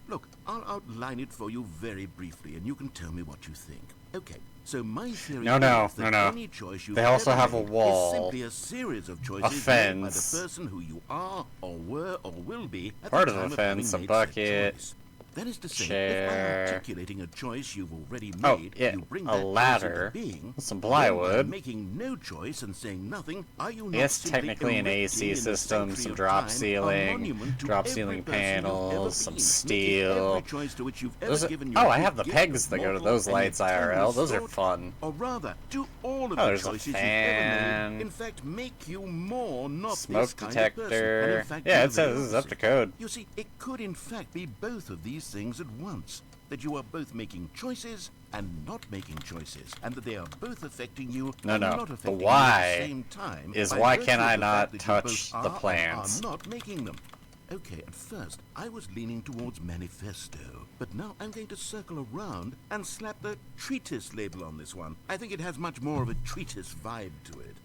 Look, I'll outline it for you very briefly, and you can tell me what you think. Okay, so my theory is that any choice you They also have a made wall. is simply a series of choices made by the person who you are, or were, or will be at Part the of time the of having fence, a made bucket, said choice. That is to say, chair. if by articulating a choice you've already Oh, made, yeah, you bring a that choice ladder, into being, some then plywood. by making no choice and saying nothing, are you not Yes, simply technically an erecting AC in the system, sanctuary some of drop time a ceiling, monument to drop every ceiling person you've ever panels, some been, making steel. every choice to which you've ever Those are, given your oh, I good have the gift pegs of that go to mortal those and lights eternal IRL. Those are thought, fun. or rather, do all of Oh, the there's a choices you've ever fan. made, in fact, make you more not Smoke this kind of person, and in detector. fact, Yeah, do it the says very this is up to opposite. code. You see, it could in fact be both of these things at once. That you are both making choices and not making choices, and that they are both affecting you and No. not The affecting you why at the same time. is by why virtue can of I the not fact that you both touch the are or plants? are not making them. Okay, at first I was leaning towards manifesto, but now I'm going to circle around and slap the treatise label on this one. I think it has much more of a treatise vibe to it.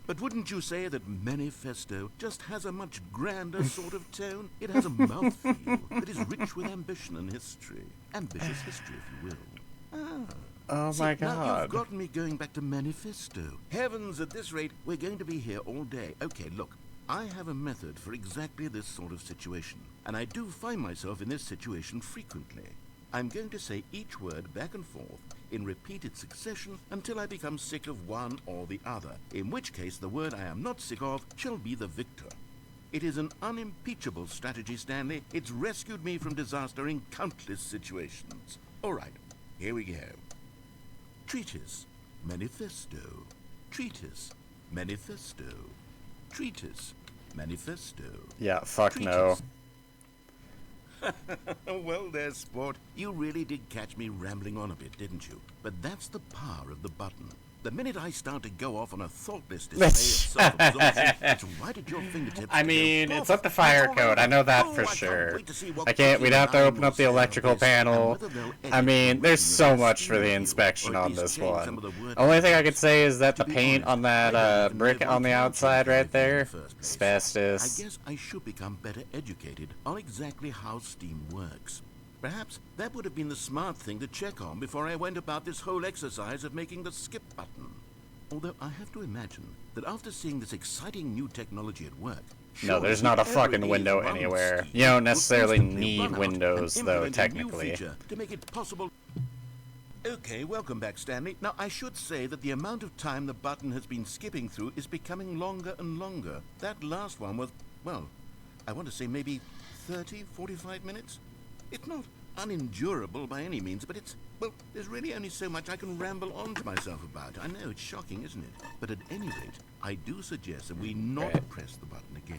But wouldn't you say that manifesto just has a much grander sort of tone? It has a mouthfeel that is rich with ambition and history. Ambitious history, if you will. Oh See, my now god. you've gotten me going back to manifesto. Heavens, at this rate, we're going to be here all day. Okay, look, I have a method for exactly this sort of situation, and I do find myself in this situation frequently. I'm going to say each word back and forth in repeated succession until I become sick of one or the other, in which case the word I am not sick of shall be the victor. It is an unimpeachable strategy, Stanley. It's rescued me from disaster in countless situations. All right, here we go. Treatise, manifesto. Treatise, manifesto. Treatise, manifesto. Yeah, fuck no. Well there, sport. You really did catch me rambling on a bit, didn't you? But that's the power of the button. The minute I start to go off on a thoughtless display of self-absorption, it's right at your fingertips. I to go, mean, "Off, it's up to that's fire all code. over." I know that Oh, for I can't sure. wait to see what I can't. We'd cookie have to line open up the will say electrical on this, and panel. whether they'll I edit mean, the there's wording so of much for the studio, inspection or at on least this change some one. of the word Only thing I patterns. could say is that the To be paint honest, on I don't that even brick know if on the I can outside change right anything in there, the first place. I asbestos. guess I should become better educated on exactly how steam works. Perhaps that would have been the smart thing to check on before I went about this whole exercise of making the skip button. Although I have to imagine that after seeing this exciting new technology at work... No, there's not a fucking window anywhere. You don't necessarily need windows, though, technically. To make it possible... Okay, welcome back, Stanley. Now, I should say that the amount of time the button has been skipping through is becoming longer and longer. That last one was, well, I want to say maybe 30, 45 minutes? It's not unendurable by any means, but it's, well, there's really only so much I can ramble on to myself about. I know, it's shocking, isn't it? But at any rate, I do suggest that we not press the button again.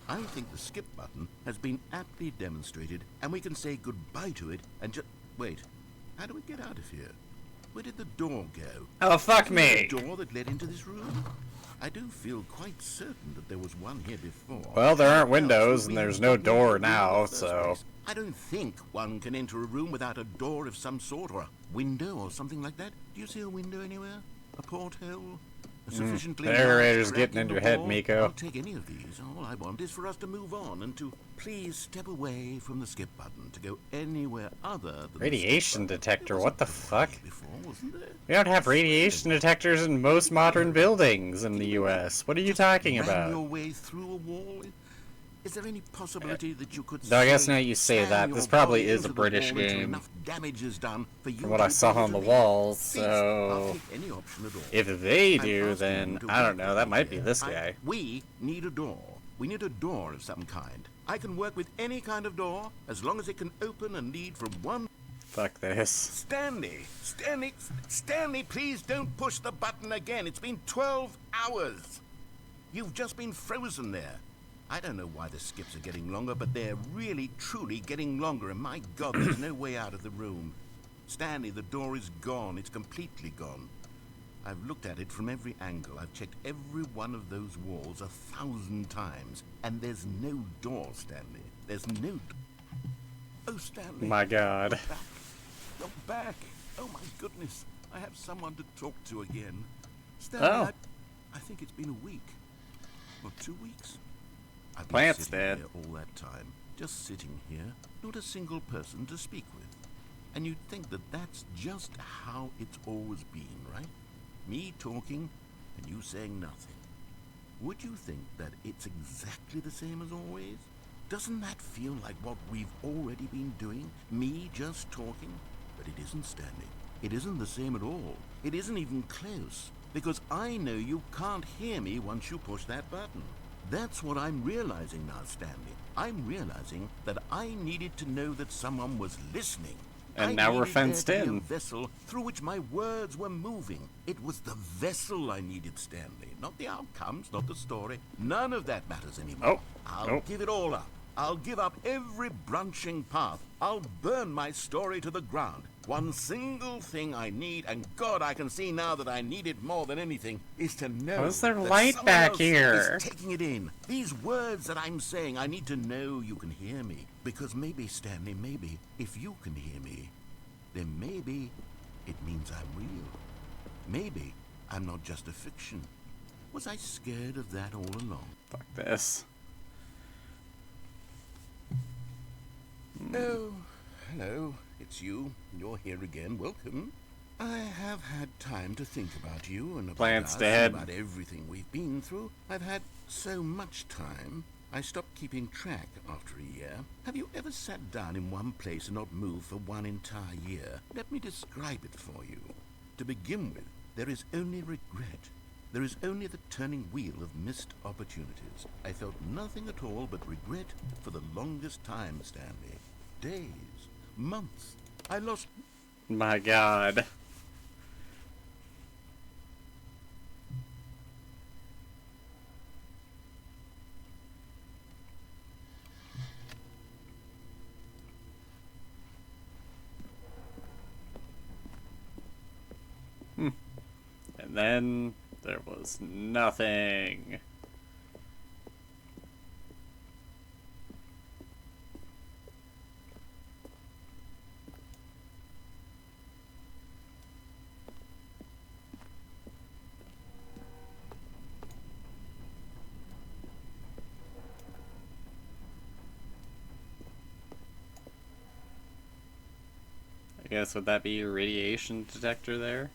I think the skip button has been aptly demonstrated, and we can say goodbye to it and just... Wait, how do we get out of here? Where did the door go? Oh, fuck Wasn't there me! a door that led into this room? I do feel quite certain that there was one here before. Well, there aren't How else windows, would and we there's have no gotten into door the room in now, the first so... place? I don't think one can enter a room without a door of some sort, or a window, or something like that. Do you see a window anywhere? A porthole? A sufficiently The narrator's large getting crack in the your head, wall? Miko. I'll take any of these. All I want is for us to move on and to please step away from the skip button to go anywhere other than the Radiation skip button. detector, There what the wasn't one fuck? here before, wasn't there? We don't have radiation detectors in most modern buildings in the US. What are you talking Ram about? your way through a wall? Is there any possibility that you could Though I guess say, now you say slam that, your this probably body is a into the British wall until game enough damage is done for you from what to I be saw able on to the leave? walls, Please, I'll so take any option at all. if they I'm do, asking then you to I don't work know, with that me might be here. this guy. We need a door. We need a door of some kind. I can work with any kind of door as long as it can open and lead from one... Fuck this. Stanley, please don't push the button again. It's been 12 hours. You've just been frozen there. I don't know why the skips are getting longer, but they're really, truly getting longer, and my God, there's no way out of the room. Stanley, the door is gone. It's completely gone. I've looked at it from every angle. I've checked every one of those walls 1,000 times, and there's no door, Stanley. There's no Oh, Stanley. My God. You're back. You're back. Oh, my goodness. I have someone to talk to again. Stanley, Oh. I think it's been a week. Or 2 weeks. I've been Plant's sitting dead. here all that time. Just sitting here. Not a single person to speak with. And you'd think that that's just how it's always been, right? Me talking and you saying nothing. Would you think that it's exactly the same as always? Doesn't that feel like what we've already been doing? Me just talking? But it isn't, Stanley. It isn't the same at all. It isn't even close. Because I know you can't hear me once you push that button. That's what I'm realizing now, Stanley. I'm realizing that I needed to know that someone was listening. And I now we're needed there fenced to be in. a vessel through which my words were moving. It was the vessel I needed, Stanley. Not the outcomes, not the story. None of that matters anymore. Oh, I'll nope. give it all up. I'll give up every branching path. I'll burn my story to the ground. One single thing I need, and God, I can see now that I need it more than anything, is to know What's there that light someone back else here? is taking it in. These words that I'm saying, I need to know you can hear me. Because maybe, Stanley, maybe, if you can hear me, then maybe it means I'm real. Maybe I'm not just a fiction. Was I scared of that all along? Fuck this. Oh, hello. It's you. You're here again. Welcome. I have had time to think about you and about Plants us dead. and about everything we've been through. I've had so much time. I stopped keeping track after a year. Have you ever sat down in one place and not moved for one entire year? Let me describe it for you. To begin with, there is only regret. There is only the turning wheel of missed opportunities. I felt nothing at all but regret for the longest time, Stanley. Days, months. I lost... My God. And then there was nothing. I guess would that be a radiation detector there?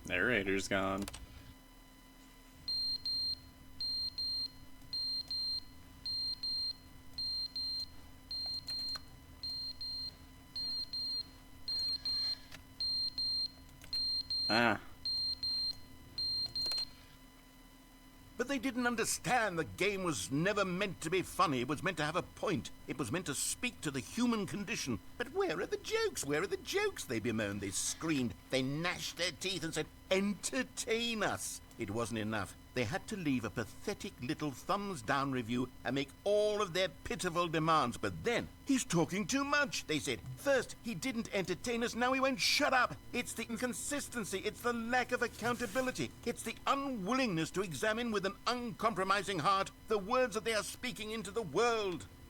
Narrator's gone. Ah. But they didn't understand the game was never meant to be funny. It was meant to have a point. It was meant to speak to the human condition. But where are the jokes? Where are the jokes? They bemoaned, they screamed, they gnashed their teeth and said, entertain us. It wasn't enough. They had to leave a pathetic little thumbs-down review and make all of their pitiful demands. But then, he's talking too much, they said. First, he didn't entertain us, now he won't shut up. It's the inconsistency, it's the lack of accountability. It's the unwillingness to examine with an uncompromising heart the words that they are speaking into the world.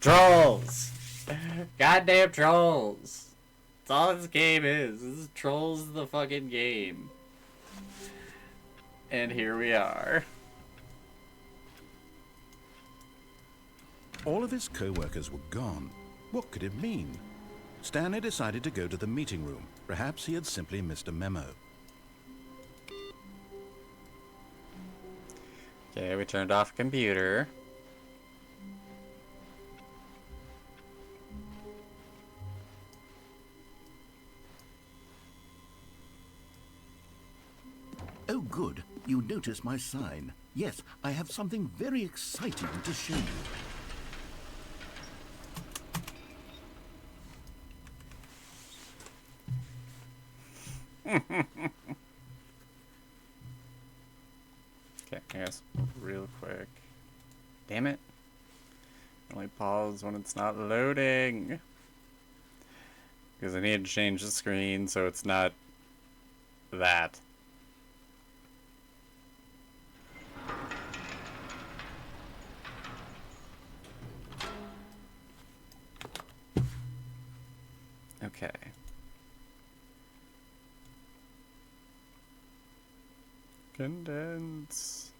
Trolls! Goddamn trolls! That's all this game is. This is Trolls the fucking game. And here we are. All of his co-workers were gone. What could it mean? Stanley decided to go to the meeting room. Perhaps he had simply missed a memo. Okay, we turned off computer. Oh, good. You notice my sign. Yes, I have something very exciting to show you. Okay, I guess real quick. Damn it. Only pause when it's not loading. Because I need to change the screen so it's not that. Okay. Condense.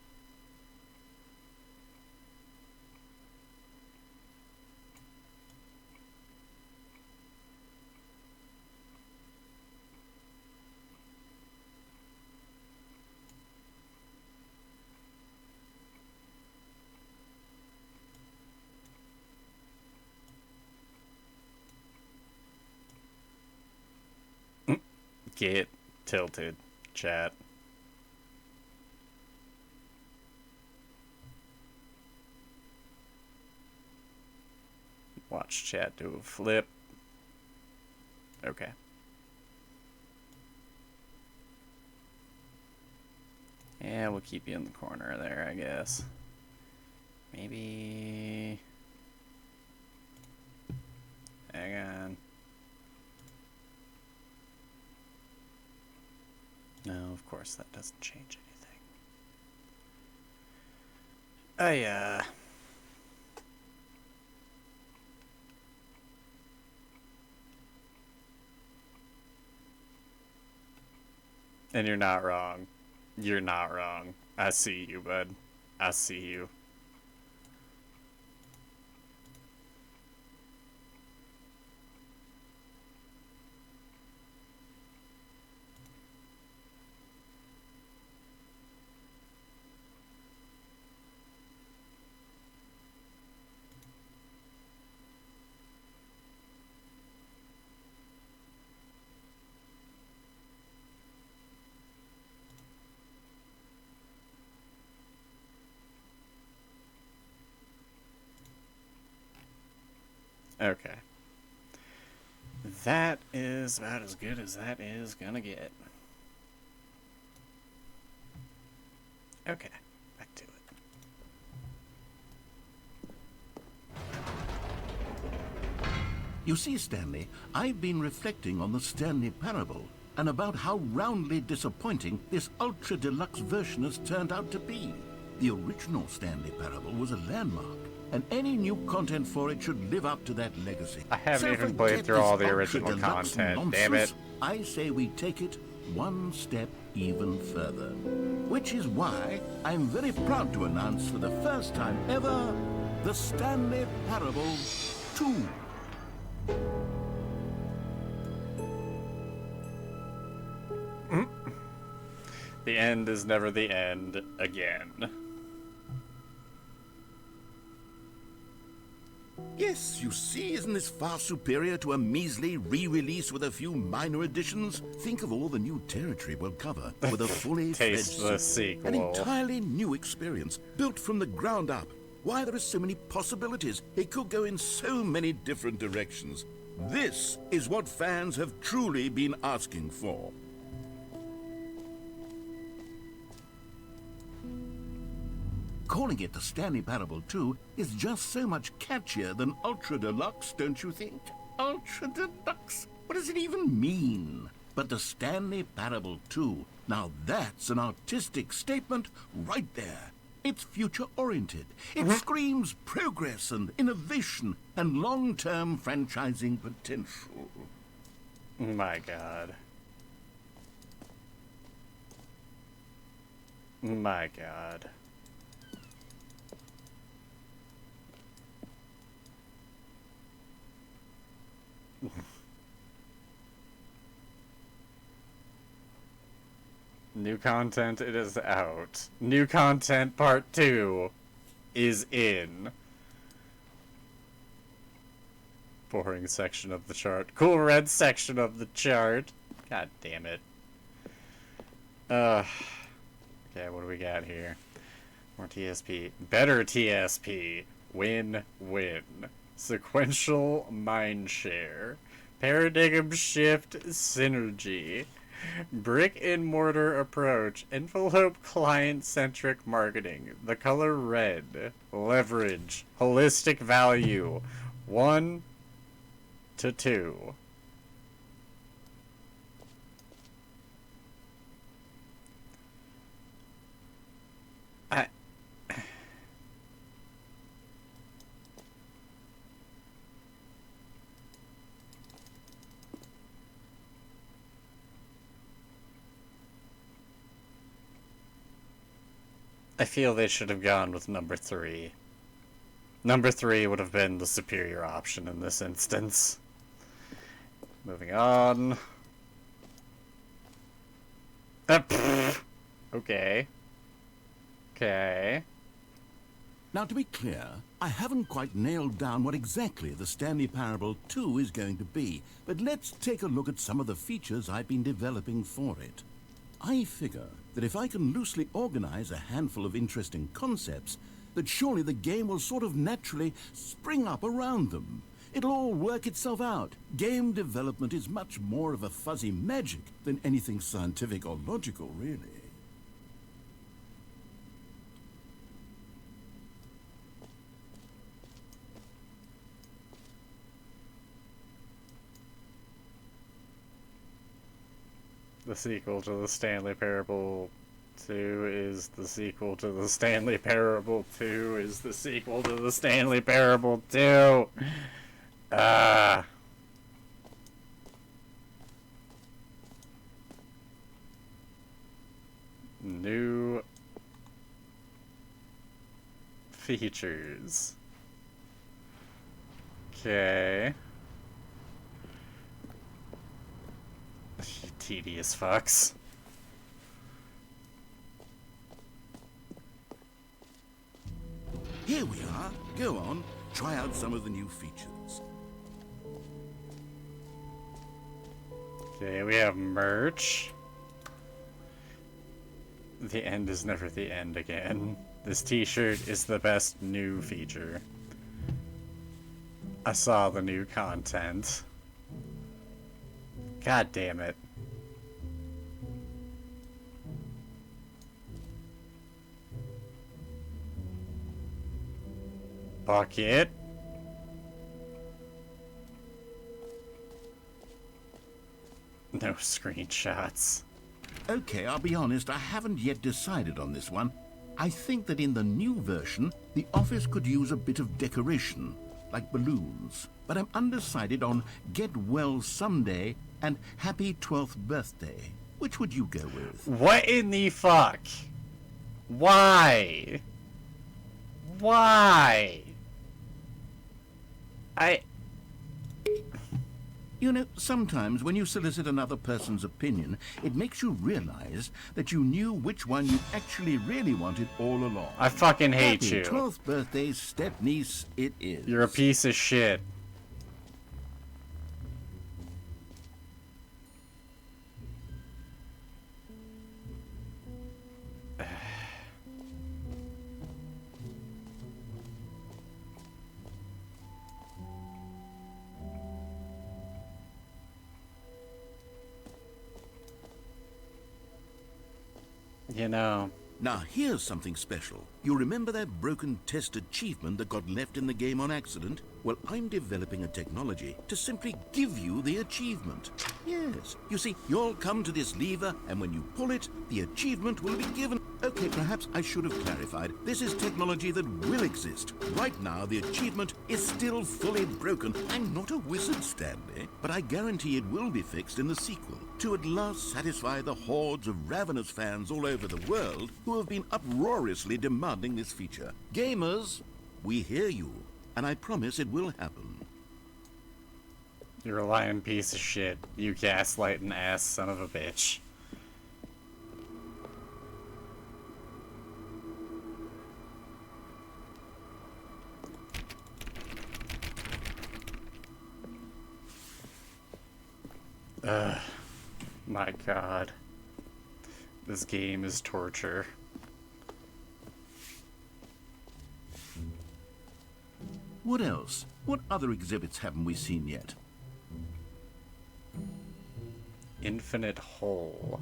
Get tilted, chat. Watch chat do a flip. Okay. Yeah, we'll keep you in the corner there, I guess. Maybe... Hang on. No, of course that doesn't change anything. Oh, yeah. And you're not wrong. You're not wrong. I see you, bud. I see you. Okay. That is about as good as that is gonna get. Okay, back to it. You see, Stanley, I've been reflecting on the Stanley Parable and about how roundly disappointing this ultra deluxe version has turned out to be. The original Stanley Parable was a landmark, and any new content for it should live up to that legacy. I haven't So even forget played through all this the original ultra-deluxe content, damn it. nonsense. I say we take it one step even further. Which is why I'm very proud to announce for the first time ever, the Stanley Parable 2. The end is never the end again. Yes, you see, isn't this far superior to a measly re-release with a few minor additions? Think of all the new territory we'll cover with a fully Taste fledged the sequel. An entirely new experience, built from the ground up. Why, there are so many possibilities. It could go in so many different directions. This is what fans have truly been asking for. Calling it the Stanley Parable 2 is just so much catchier than Ultra Deluxe, don't you think? Ultra Deluxe? What does it even mean? But the Stanley Parable 2, now that's an artistic statement right there. It's future-oriented. It screams progress and innovation and long-term franchising potential. My God. My God. New content, it is out. New content part 2 is in. Boring section of the chart. Cool red section of the chart. God damn it. Okay, what do we got here? More TSP. Better TSP. Win-win. Sequential mindshare. Paradigm shift synergy. Brick and mortar approach. Envelope client-centric marketing. The color red. Leverage. Holistic value. 1 to 2. I feel they should have gone with number 3. Number 3 would have been the superior option in this instance. Moving on. Okay. Okay. Now, to be clear, I haven't quite nailed down what exactly the Stanley Parable 2 is going to be, but let's take a look at some of the features I've been developing for it. I figure that if I can loosely organize a handful of interesting concepts, that surely the game will sort of naturally spring up around them. It'll all work itself out. Game development is much more of a fuzzy magic than anything scientific or logical, really. The sequel to the Stanley Parable 2 is the sequel to the Stanley Parable 2 is the sequel to the Stanley Parable 2. New features. Okay. You tedious fucks. Here we are. Go on, try out some of the new features. Okay, we have merch. The end is never the end again. This t-shirt is the best new feature. I saw the new content. God damn it. Bucket. No screenshots. Okay, I'll be honest, I haven't yet decided on this one. I think that in the new version, the office could use a bit of decoration, like balloons. But I'm undecided on Get Well Someday and Happy 12th Birthday. Which would you go with? What in the fuck? Why? Why? You know, sometimes when you solicit another person's opinion, it makes you realize that you knew which one you actually really wanted all along. I fucking hate Happy you. 12th birthday, step-niece, it is. You're a piece of shit. You know. Now, here's something special. You remember that broken test achievement that got left in the game on accident? Well, I'm developing a technology to simply give you the achievement. Yes. You see, you'll come to this lever, and when you pull it, the achievement will be given. Okay, perhaps I should have clarified. This is technology that will exist. Right now, the achievement is still fully broken. I'm not a wizard, Stanley, but I guarantee it will be fixed in the sequel to at last satisfy the hordes of ravenous fans all over the world who have been uproariously demanding this feature. Gamers, we hear you, and I promise it will happen. You're a lying piece of shit. You gaslighting ass son of a bitch. My god. This game is torture. What else? What other exhibits haven't we seen yet? Infinite hole.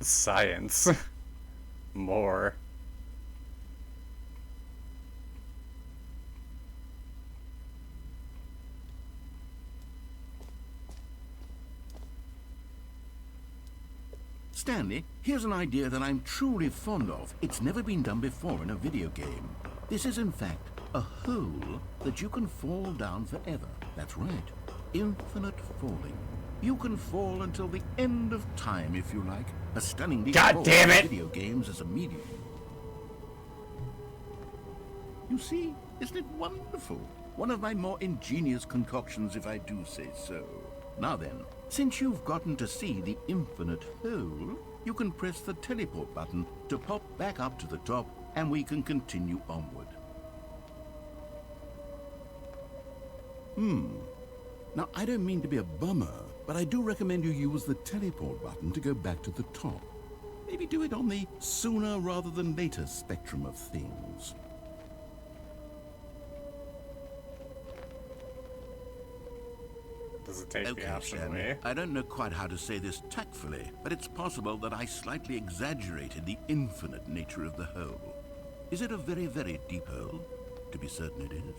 Science. More. Stanley, here's an idea that I'm truly fond of. It's never been done before in a video game. This is, in fact, a hole that you can fall down forever. That's right. Infinite falling. You can fall until the end of time, if you like. A stunning leap God damn it! Video games as a medium. You see, isn't it wonderful? One of my more ingenious concoctions, if I do say so. Now then, since you've gotten to see the infinite hole, you can press the teleport button to pop back up to the top, and we can continue onward. Now, I don't mean to be a bummer, but I do recommend you use the teleport button to go back to the top. Maybe do it on the sooner rather than later spectrum of things. Does it take the option Stanley, away? I don't know quite how to say this tactfully, but it's possible that I slightly exaggerated the infinite nature of the hole. Is it a very, very deep hole? To be certain it is.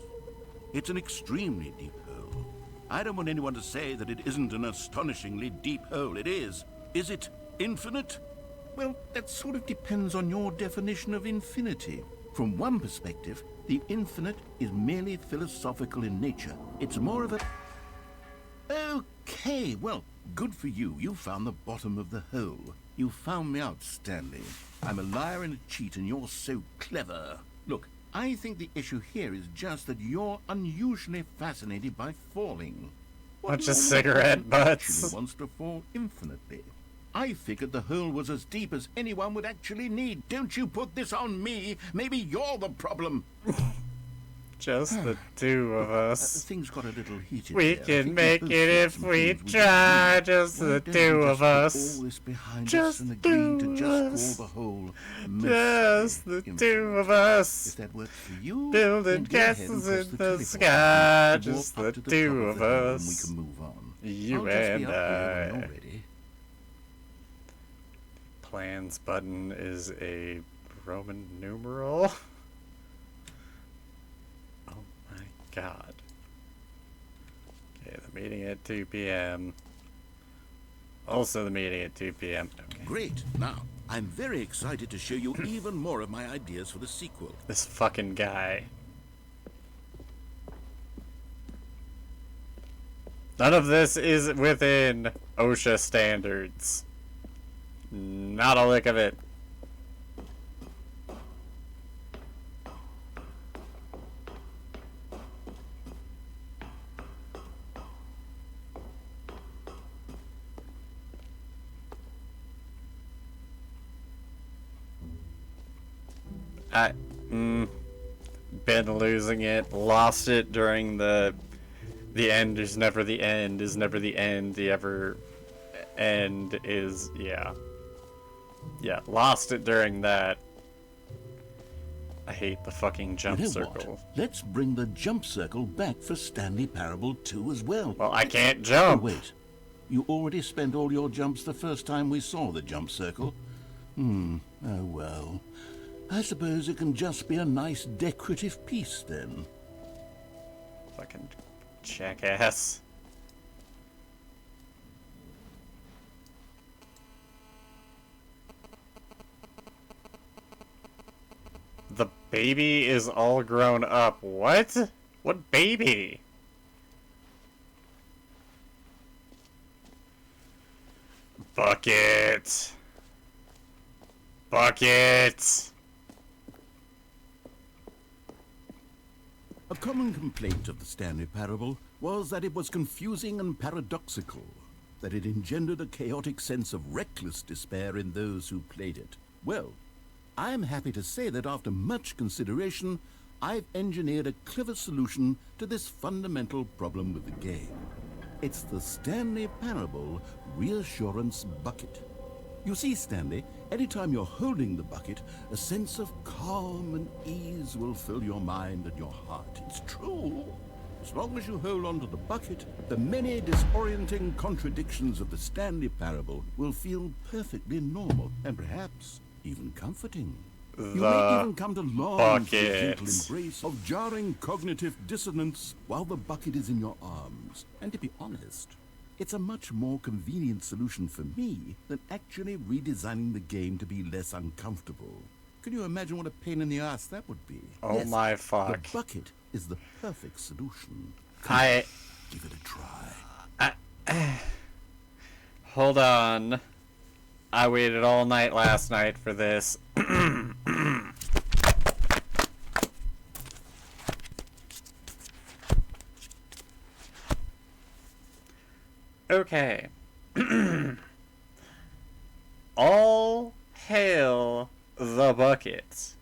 It's an extremely deep hole. I don't want anyone to say that it isn't an astonishingly deep hole. It is. Is it infinite? Well, that sort of depends on your definition of infinity. From one perspective, the infinite is merely philosophical in nature. It's more of a... Okay, well, good for you. You found the bottom of the hole. You found me out, Stanley. I'm a liar and a cheat, and you're so clever. Look, I think the issue here is just that you're unusually fascinated by falling. Bunch of normal cigarette person butts. actually wants to fall infinitely. I figured the hole was as deep as anyone would actually need. Don't you put this on me. Maybe you're the problem. Just the two of us. Things got a little heated. We there. I can think make both it thought if some we things we try. could do. Just Why the don't we two just of put us. all this behind Just us and the agree to two just of us. call the whole Just the mystery two infinite. of us. If that works for you, Building then go ahead and castles press in the teleport sky. button and Just walk the up to two top of the hole, and we us. can move on. You I'll just be and up here when I. you're ready. Plans button is a Roman numeral. Oh my god. Okay, the meeting at 2 p.m. Also the meeting at 2 p.m. Okay. Great. Now, I'm very excited to show you even more of my ideas for the sequel. This fucking guy. None of this is within OSHA standards. Not a lick of it. Been losing it, lost it during the end is never the end, is never the end, the ever end is, yeah. Yeah, lost it during that. I hate the fucking jump You know circle. what? Let's bring the jump circle back for Stanley Parable 2 as well. Well, I can't Oh, jump. wait. You already spent all your jumps the first time we saw the jump circle. Oh well. I suppose it can just be a nice decorative piece then. Fucking jackass. The baby is all grown up. What? What baby? Bucket. Bucket. A common complaint of the Stanley Parable was that it was confusing and paradoxical, that it engendered a chaotic sense of reckless despair in those who played it. Well, I am happy to say that after much consideration, I've engineered a clever solution to this fundamental problem with the game. It's the Stanley Parable Reassurance Bucket. You see, Stanley, anytime you're holding the bucket, a sense of calm and ease will fill your mind and your heart. It's true. As long as you hold on to the bucket, the many disorienting contradictions of the Stanley Parable will feel perfectly normal and perhaps even comforting. You may even come to long for the gentle embrace of jarring cognitive dissonance while the bucket is in your arms. And to be honest, it's a much more convenient solution for me than actually redesigning the game to be less uncomfortable. Can you imagine what a pain in the ass that would be? Oh Yes, my fuck. The bucket is the perfect solution. Give it a try. Hold on. I waited all night last night for this. Okay. All hail the bucket.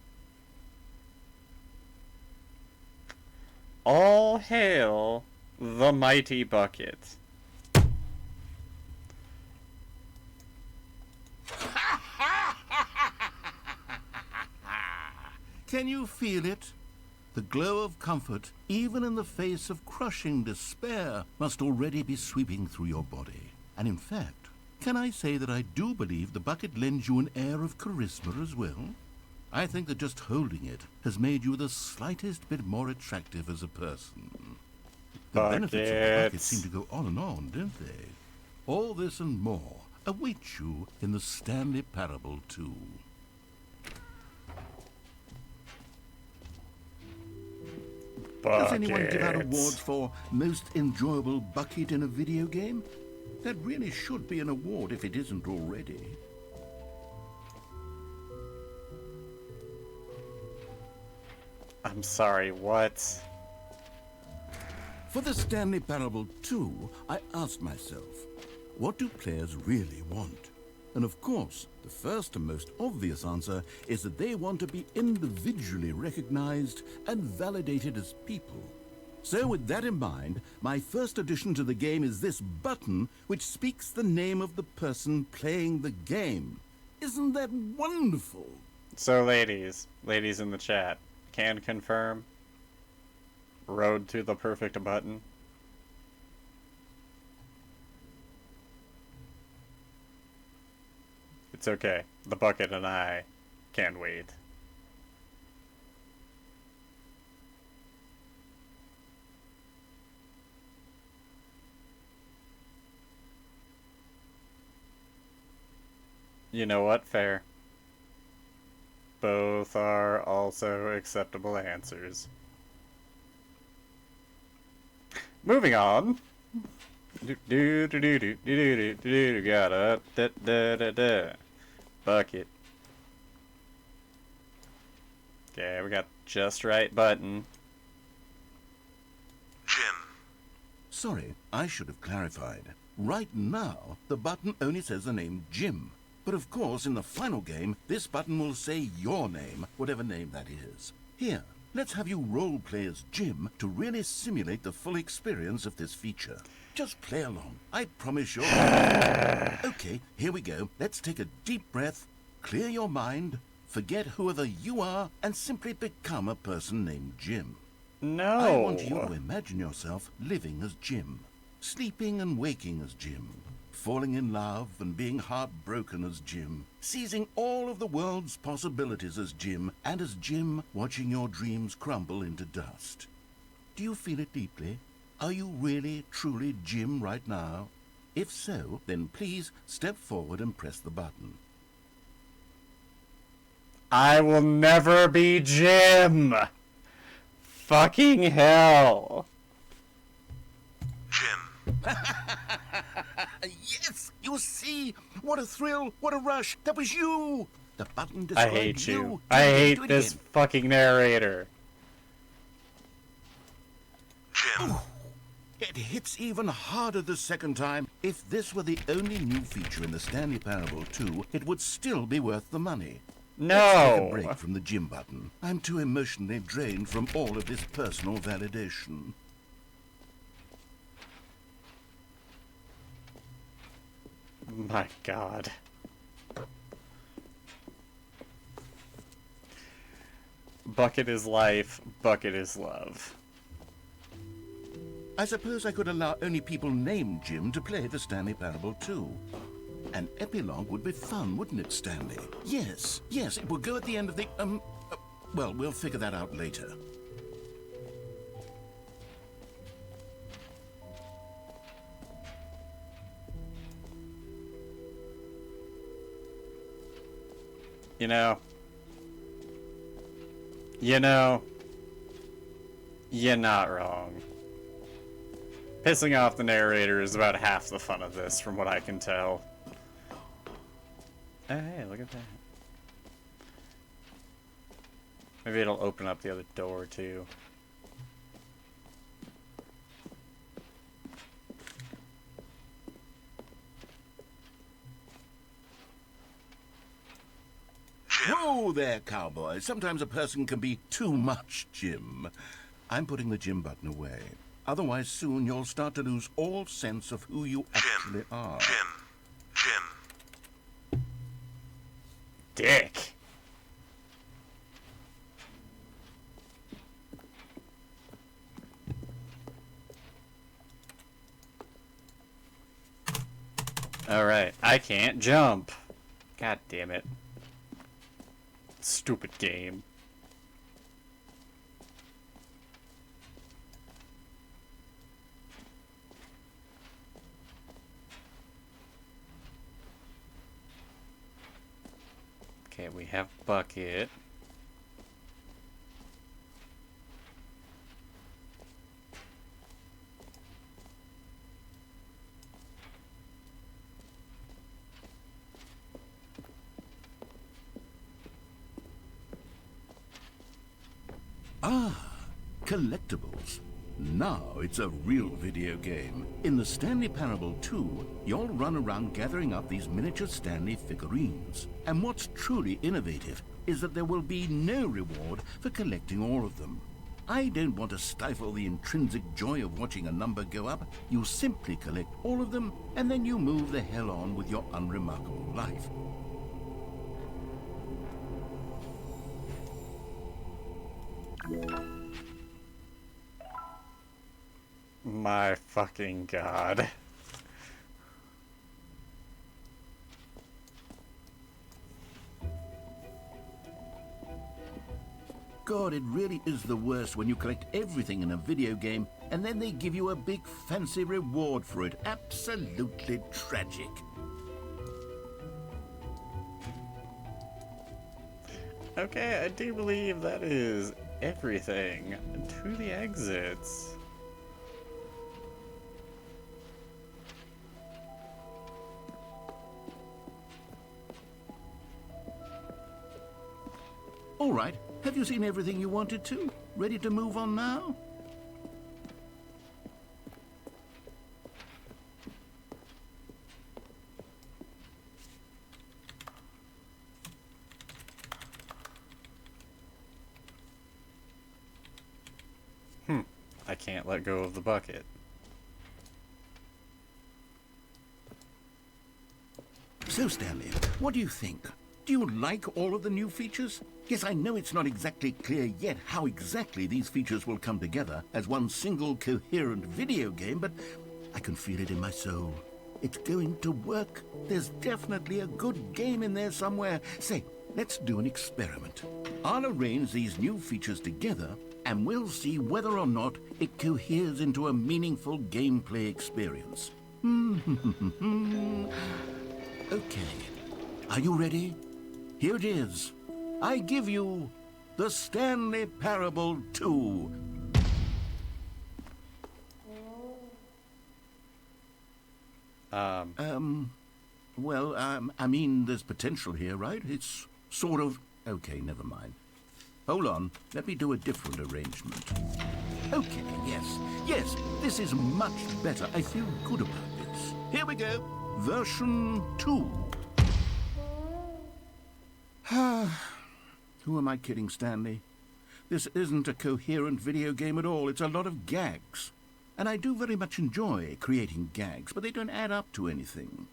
All hail the mighty bucket. Can you feel it? The glow of comfort, even in the face of crushing despair, must already be sweeping through your body. And in fact, can I say that I do believe the bucket lends you an air of charisma as well? I think that just holding it has made you the slightest bit more attractive as a person. The benefits of the bucket seem to go on and on, don't they? All this and more await you in the Stanley Parable 2. Does anyone give out awards for most enjoyable bucket in a video game? That really should be an award if it isn't already. I'm sorry, what? For the Stanley Parable 2, I asked myself, what do players really want? And of course, the first and most obvious answer is that they want to be individually recognized and validated as people. So with that in mind, my first addition to the game is this button which speaks the name of the person playing the game. Isn't that wonderful? So ladies in the chat, can confirm road to the perfect button. It's okay. The bucket and I can't wait. You know what? Fair. Both are also acceptable answers. Moving on. Got a bucket. Okay, we got just right button. Jim. Sorry, I should have clarified. Right now, the button only says the name Jim. But of course, in the final game, this button will say your name, whatever name that is. Here, let's have you role-play as Jim to really simulate the full experience of this feature. Just play along. I promise you'll... Okay, here we go. Let's take a deep breath, clear your mind, forget whoever you are, and simply become a person named Jim. No. I want you to imagine yourself living as Jim, sleeping and waking as Jim, falling in love and being heartbroken as Jim, seizing all of the world's possibilities as Jim, and as Jim watching your dreams crumble into dust. Do you feel it deeply? Are you really, truly Jim right now? If so, then please step forward and press the button. I will never be Jim! Fucking hell! Jim. Yes! You see? What a thrill! What a rush! That was you! The button I described hate you. you. I Do hate it this again. fucking narrator. Jim. It hits even harder the second time. If this were the only new feature in the Stanley Parable 2, it would still be worth the money. Let's take a No! break from the Jim button. I'm too emotionally drained from all of this personal validation. My god. Bucket is life, bucket is love. I suppose I could allow only people named Jim to play the Stanley Parable 2. An epilogue would be fun, wouldn't it, Stanley? Yes, yes, it would go at the end of the, well, we'll figure that out later. You know, you're not wrong. Pissing off the narrator is about half the fun of this, from what I can tell. Oh, hey, look at that. Maybe it'll open up the other door, too. Whoa there, cowboy. Sometimes a person can be too much Jim. I'm putting the Jim button away. Otherwise, soon you'll start to lose all sense of who you actually are. Jim. Dick. Alright, I can't jump. God damn it. Stupid game. Okay, we have bucket. Ah, collectibles. Now it's a real video game. In the Stanley Parable 2, you'll run around gathering up these miniature Stanley figurines. And what's truly innovative is that there will be no reward for collecting all of them. I don't want to stifle the intrinsic joy of watching a number go up. You simply collect all of them, and then you move the hell on with your unremarkable life. My fucking god. God, it really is the worst when you collect everything in a video game and then they give you a big fancy reward for it. Absolutely tragic. Okay, I do believe that is everything. To the exits. All right, have you seen everything you wanted to? Ready to move on now? I can't let go of the bucket. So, Stanley, what do you think? Do you like all of the new features? Yes, I know it's not exactly clear yet how exactly these features will come together as one single coherent video game, but I can feel it in my soul. It's going to work. There's definitely a good game in there somewhere. Say, let's do an experiment. I'll arrange these new features together, and we'll see whether or not it coheres into a meaningful gameplay experience. Okay. Are you ready? Here it is. I give you the Stanley Parable 2. Well, I mean, there's potential here, right? It's sort of... Okay, never mind. Hold on. Let me do a different arrangement. Okay, yes, this is much better. I feel good about this. Here we go. Version 2. Who am I kidding, Stanley? This isn't a coherent video game at all. It's a lot of gags. And I do very much enjoy creating gags, but they don't add up to anything.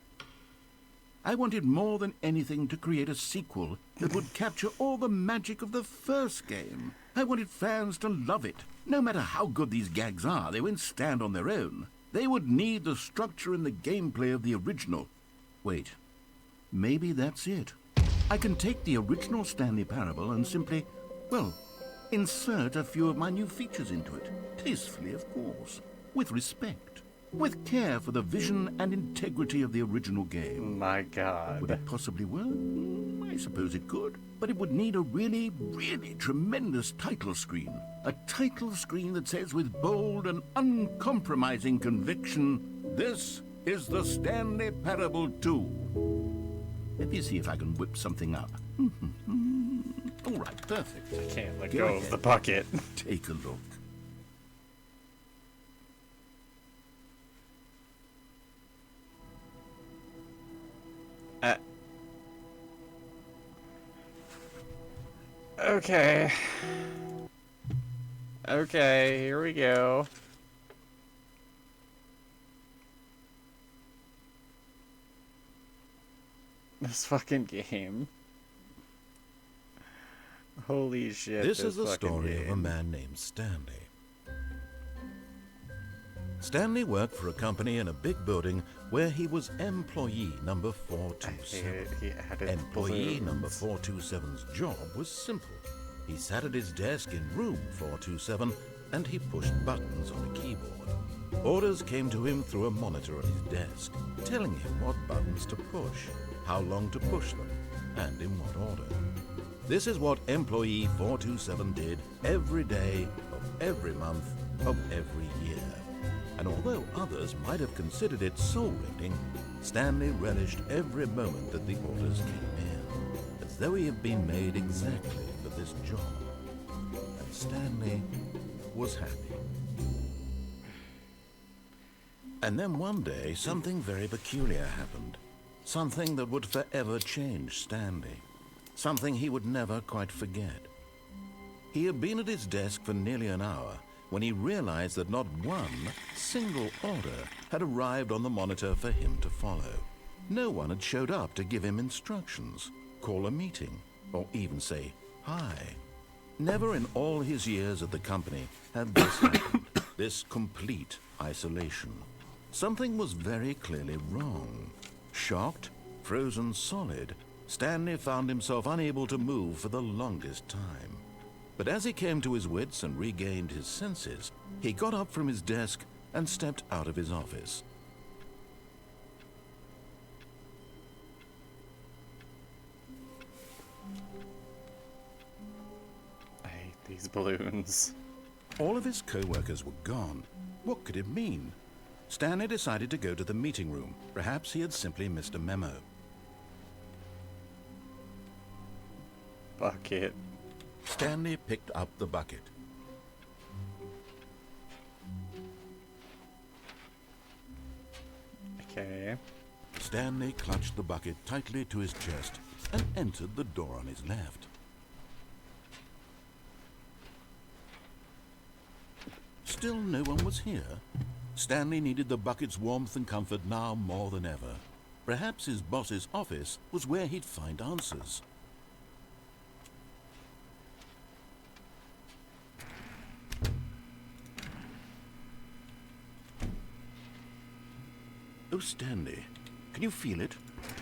I wanted more than anything to create a sequel that would capture all the magic of the first game. I wanted fans to love it. No matter how good these gags are, they won't stand on their own. They would need the structure and the gameplay of the original. Wait, maybe that's it. I can take the original Stanley Parable and simply, well, insert a few of my new features into it. Tastefully, of course. With respect. With care for the vision and integrity of the original game. My God. Would it possibly work? I suppose it could. But it would need a really, really tremendous title screen. A title screen that says with bold and uncompromising conviction, "This is the Stanley Parable 2. Let me see if I can whip something up. All right, perfect. I can't let go of the bucket. Take a look. Okay. Okay, here we go. This fucking game. Holy shit. This is the fucking story of a game. man named Stanley. Stanley worked for a company in a big building where he was employee number 427. He added Employee balloons. number 427's job was simple. He sat at his desk in room 427 and he pushed buttons on a keyboard. Orders came to him through a monitor on his desk, telling him what buttons to push, how long to push them, and in what order. This is what employee 427 did every day of every month of every year. And although others might have considered it soul-rending, Stanley relished every moment that the orders came in, as though he had been made exactly for this job. And Stanley was happy. And then one day, something very peculiar happened. Something that would forever change Stanley. Something he would never quite forget. He had been at his desk for nearly an hour when he realized that not one single order had arrived on the monitor for him to follow. No one had showed up to give him instructions, call a meeting, or even say hi. Never in all his years at the company had this happened, this complete isolation. Something was very clearly wrong. Shocked, frozen solid, Stanley found himself unable to move for the longest time. But as he came to his wits and regained his senses, he got up from his desk and stepped out of his office. I hate these balloons. All of his co-workers were gone. What could it mean? Stanley decided to go to the meeting room. Perhaps he had simply missed a memo. Bucket. Stanley picked up the bucket. Okay. Stanley clutched the bucket tightly to his chest and entered the door on his left. Still no one was here. Stanley needed the bucket's warmth and comfort now more than ever. Perhaps his boss's office was where he'd find answers. Oh, Stanley, can you feel it?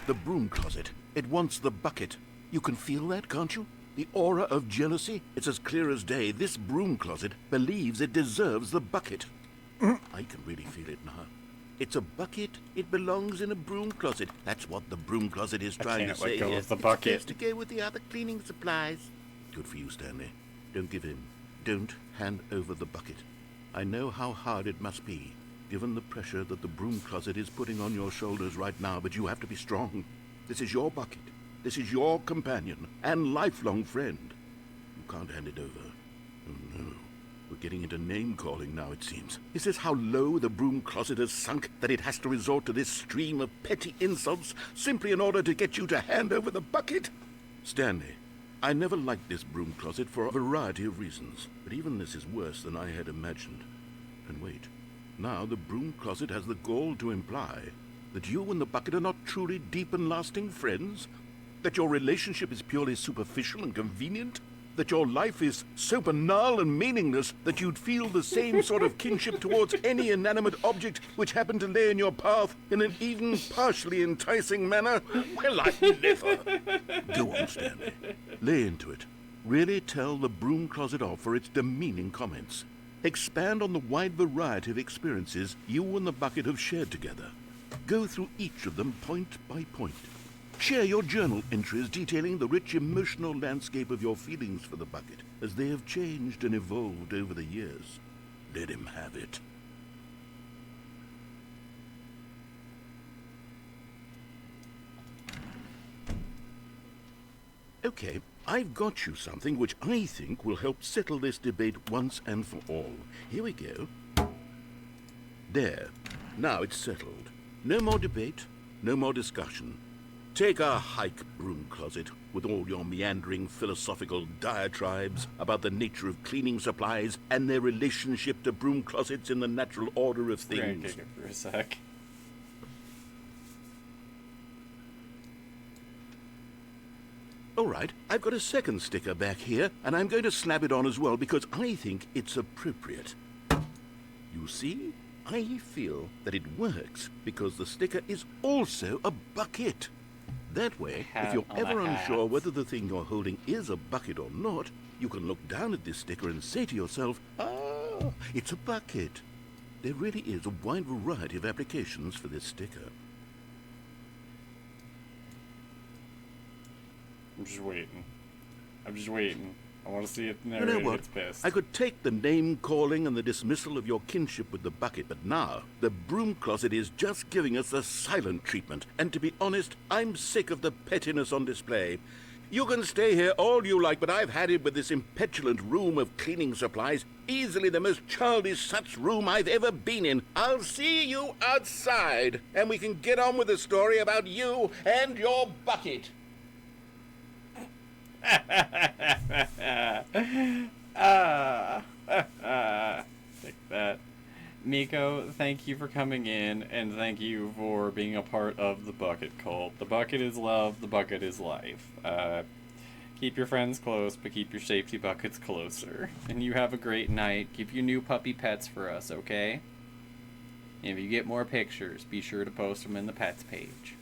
The broom closet. It wants the bucket. You can feel that, can't you? The aura of jealousy? It's as clear as day. This broom closet believes it deserves the bucket. I can really feel it now. It's a bucket. It belongs in a broom closet. That's what the broom closet is trying to say let go here. of the It's bucket. supposed to go with the other cleaning supplies. Good for you, Stanley. Don't give in. Don't hand over the bucket. I know how hard it must be, given the pressure that the broom closet is putting on your shoulders right now, but you have to be strong. This is your bucket. This is your companion and lifelong friend. You can't hand it over. Oh, no. We're getting into name-calling now, it seems. Is this how low the broom closet has sunk, that it has to resort to this stream of petty insults simply in order to get you to hand over the bucket? Stanley, I never liked this broom closet for a variety of reasons, but even this is worse than I had imagined. And wait, now the broom closet has the gall to imply that you and the bucket are not truly deep and lasting friends? That your relationship is purely superficial and convenient? That your life is so banal and meaningless that you'd feel the same sort of kinship towards any inanimate object which happened to lay in your path in an even partially enticing manner? Well, I never. Go on, Stanley. Lay into it. Really tell the broom closet off for its demeaning comments. Expand on the wide variety of experiences you and the bucket have shared together. Go through each of them point by point. Share your journal entries detailing the rich emotional landscape of your feelings for the bucket as they have changed and evolved over the years. Let him have it. Okay, I've got you something which I think will help settle this debate once and for all. Here we go. There. Now it's settled. No more debate, no more discussion. Take a hike, broom closet, with all your meandering philosophical diatribes about the nature of cleaning supplies and their relationship to broom closets in the natural order of We're gonna things. kick it for a sec. All right, I've got a second sticker back here, and I'm going to slap it on as well because I think it's appropriate. You see, I feel that it works because the sticker is also a bucket. That way, if Hat you're on ever a hat. unsure whether the thing you're holding is a bucket or not, you can look down at this sticker and say to yourself, ah, it's a bucket. There really is a wide variety of applications for this sticker. I'm just waiting. I want to see if the You narrator know what? gets pissed. I could take the name-calling and the dismissal of your kinship with the bucket, but now the broom closet is just giving us the silent treatment. And to be honest, I'm sick of the pettiness on display. You can stay here all you like, but I've had it with this impetulant room of cleaning supplies. Easily the most childish such room I've ever been in. I'll see you outside, and we can get on with the story about you and your bucket. Take that. Miko, thank you for coming in, and thank you for being a part of the bucket cult. The bucket is love, the bucket is life. Keep your friends close, but keep your safety buckets closer. And you have a great night. Keep your new puppy pets for us, okay? And if you get more pictures, be sure to post them in the pets page.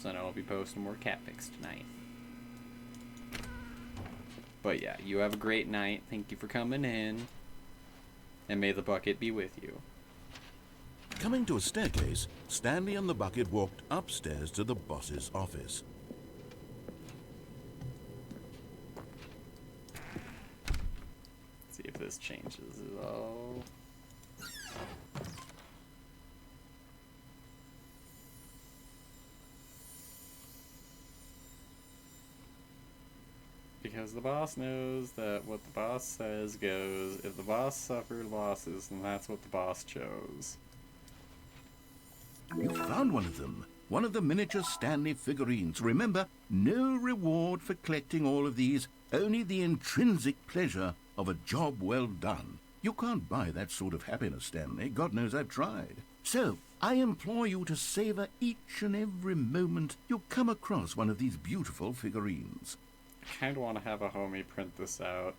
So I'll be posting more cat pics tonight. But yeah, you have a great night. Thank you for coming in. And may the bucket be with you. Coming to a staircase, Stanley and the bucket walked upstairs to the boss's office. See if this changes at all. Because the boss knows that what the boss says goes. If the boss suffered losses, then that's what the boss chose. You found one of them. One of the miniature Stanley figurines. Remember, no reward for collecting all of these, only the intrinsic pleasure of a job well done. You can't buy that sort of happiness, Stanley. God knows I've tried. So, I implore you to savor each and every moment you come across one of these beautiful figurines. I kind of want to have a homie print this out.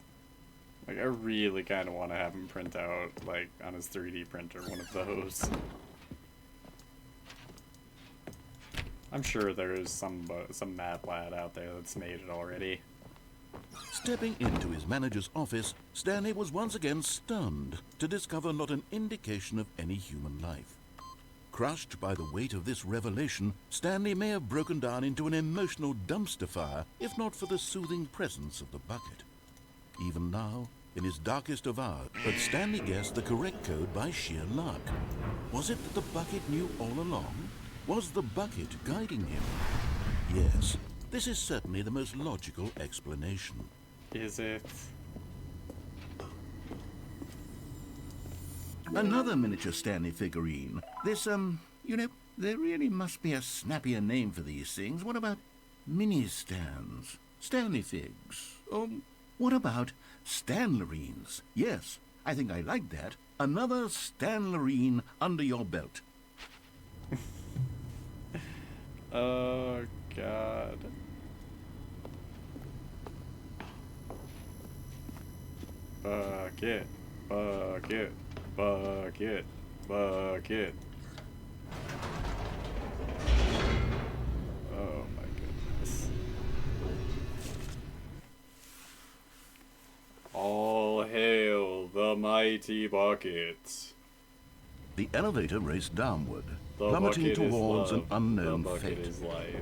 Like, I really kind of want to have him print out, like, on his 3D printer, one of those. I'm sure there's some mad lad out there that's made it already. Stepping into his manager's office, Stanley was once again stunned to discover not an indication of any human life. Crushed by the weight of this revelation, Stanley may have broken down into an emotional dumpster fire if not for the soothing presence of the bucket. Even now, in his darkest of hours, but Stanley guessed the correct code by sheer luck. Was it that the bucket knew all along? Was the bucket guiding him? Yes, this is certainly the most logical explanation. Is it? Another miniature Stanley figurine. This, you know, there really must be a snappier name for these things. What about mini-stands? Stanley figs? What about Stanlerines? Yes, I think I like that. Another Stanlerine under your belt. Oh, God. Bucket, bucket, bucket, bucket. Oh my goodness. All hail the mighty bucket. The elevator raced downward, The plummeting bucket is towards an love. unknown The bucket fate. is life.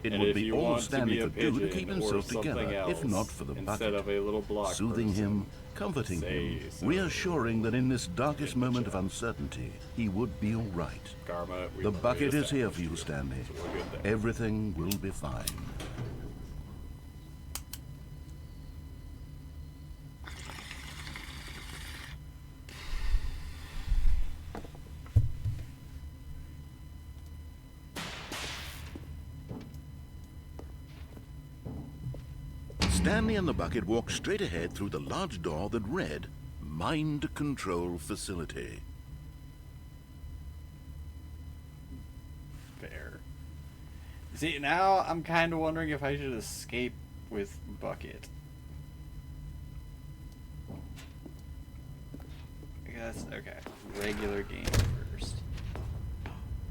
It And would if be you all want to Stanley be a could do to pigeon keep or himself something together, if else, not for the instead bucket. of a little block Soothing person, him, comforting say him, so. reassuring that in this darkest moment of uncertainty, he would be all right. Karma, we The bucket is here for you, established Stanley. so we're good there. Everything will be fine. Stanley and the bucket walked straight ahead through the large door that read, Mind Control Facility. Fair. See, now I'm kind of wondering if I should escape with Bucket. I guess, okay. Regular game first.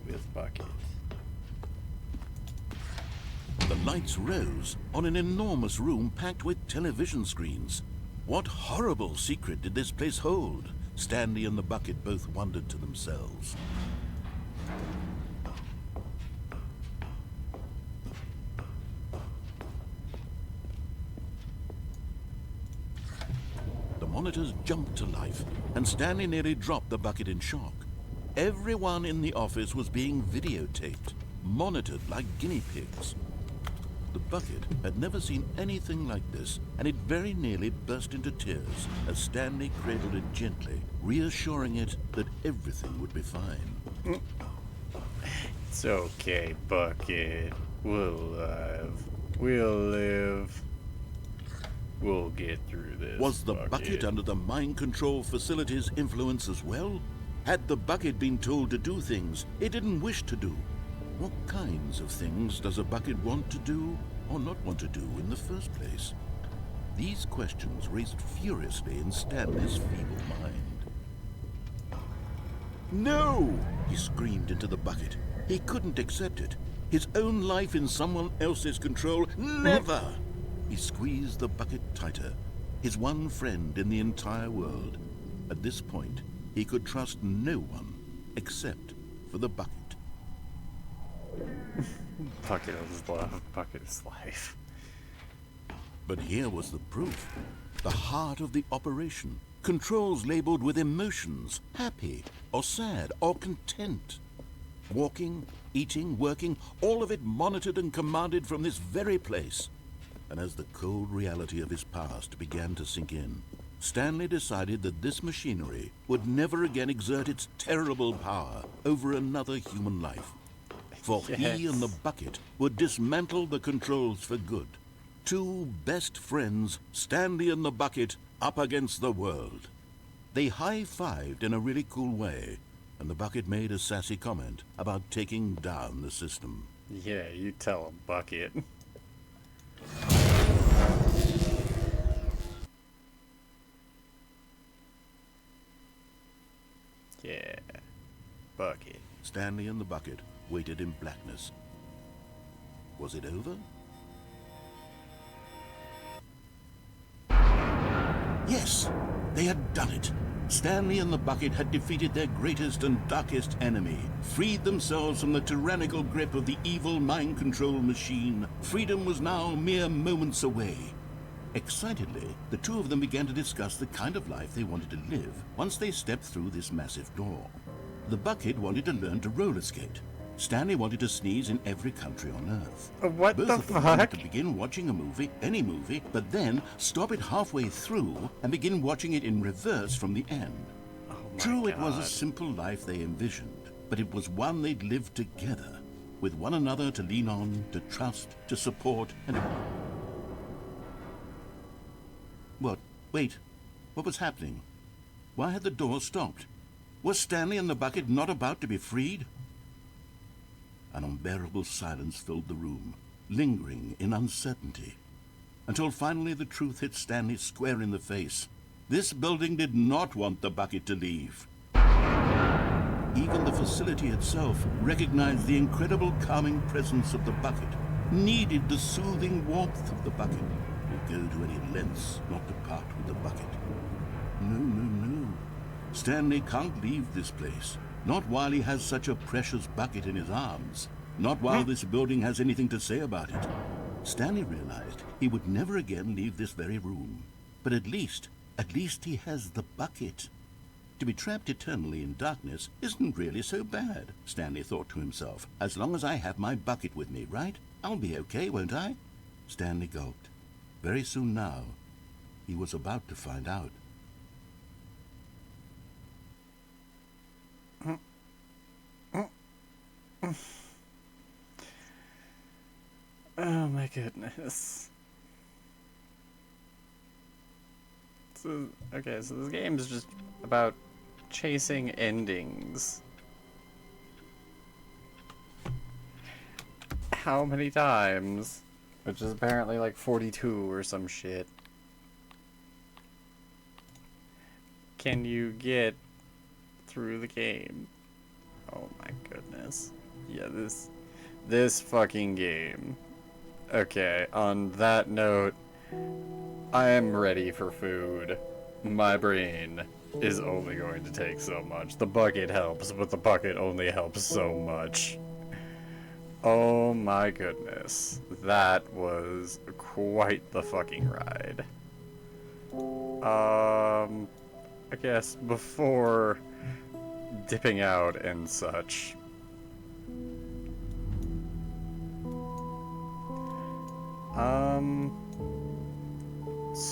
With Bucket. The lights rose on an enormous room packed with television screens. What horrible secret did this place hold? Stanley and the bucket both wondered to themselves. The monitors jumped to life, and Stanley nearly dropped the bucket in shock. Everyone in the office was being videotaped, monitored like guinea pigs. The bucket had never seen anything like this, and it very nearly burst into tears as Stanley cradled it gently, reassuring it that everything would be fine. It's okay, Bucket. We'll live. We'll live. We'll get through this. Was the bucket under the mind control facility's influence as well? Had the bucket been told to do things it didn't wish to do? What kinds of things does a bucket want to do or not want to do in the first place? These questions raced furiously in Stanley's feeble mind. No! He screamed into the bucket. He couldn't accept it. His own life in someone else's control, never! He squeezed the bucket tighter, his one friend in the entire world. At this point, he could trust no one except for the bucket. Bucket is love. Bucket is life. But here was the proof. The heart of the operation. Controls labeled with emotions, happy or sad or content. Walking, eating, working, all of it monitored and commanded from this very place. And as the cold reality of his past began to sink in, Stanley decided that this machinery would never again exert its terrible power over another human life. For he and the bucket would dismantle the controls for good. Two best friends, Stanley and the bucket, up against the world. They high-fived in a really cool way, and the bucket made a sassy comment about taking down the system. Yeah, you tell him, Bucket. Yeah, Bucket. Stanley and the bucket waited in blackness. Was it over? Yes, they had done it. Stanley and the bucket had defeated their greatest and darkest enemy, freed themselves from the tyrannical grip of the evil mind control machine. Freedom was now mere moments away. Excitedly, the two of them began to discuss the kind of life they wanted to live once they stepped through this massive door. The bucket wanted to learn to roller skate. Stanley wanted to sneeze in every country on Earth. What Both the of them wanted fuck? to begin watching a movie, any movie, but then stop it halfway through and begin watching it in reverse from the end. Oh my True, it was a God. simple life they envisioned, but it was one they'd lived together, with one another to lean on, to trust, to support, and... What? Wait. What was happening? Why had the door stopped? Was Stanley and the bucket not about to be freed? An unbearable silence filled the room, lingering in uncertainty, until finally the truth hit Stanley square in the face. This building did not want the bucket to leave. Even the facility itself recognized the incredible calming presence of the bucket, needed the soothing warmth of the bucket, would go to any lengths not to part with the bucket. No, no, no. Stanley can't leave this place. Not while he has such a precious bucket in his arms. Not while this building has anything to say about it. Stanley realized he would never again leave this very room. But at least he has the bucket. To be trapped eternally in darkness isn't really so bad, Stanley thought to himself. As long as I have my bucket with me, right? I'll be okay, won't I? Stanley gulped. Very soon now, he was about to find out. Oh my goodness. So this game is just about chasing endings. How many times? Which is apparently like 42 or some shit. Can you get through the game? Oh my goodness. Yeah, this fucking game. Okay, on that note, I am ready for food. My brain is only going to take so much. The bucket helps, but the bucket only helps so much. Oh my goodness. That was quite the fucking ride. I guess before dipping out and such.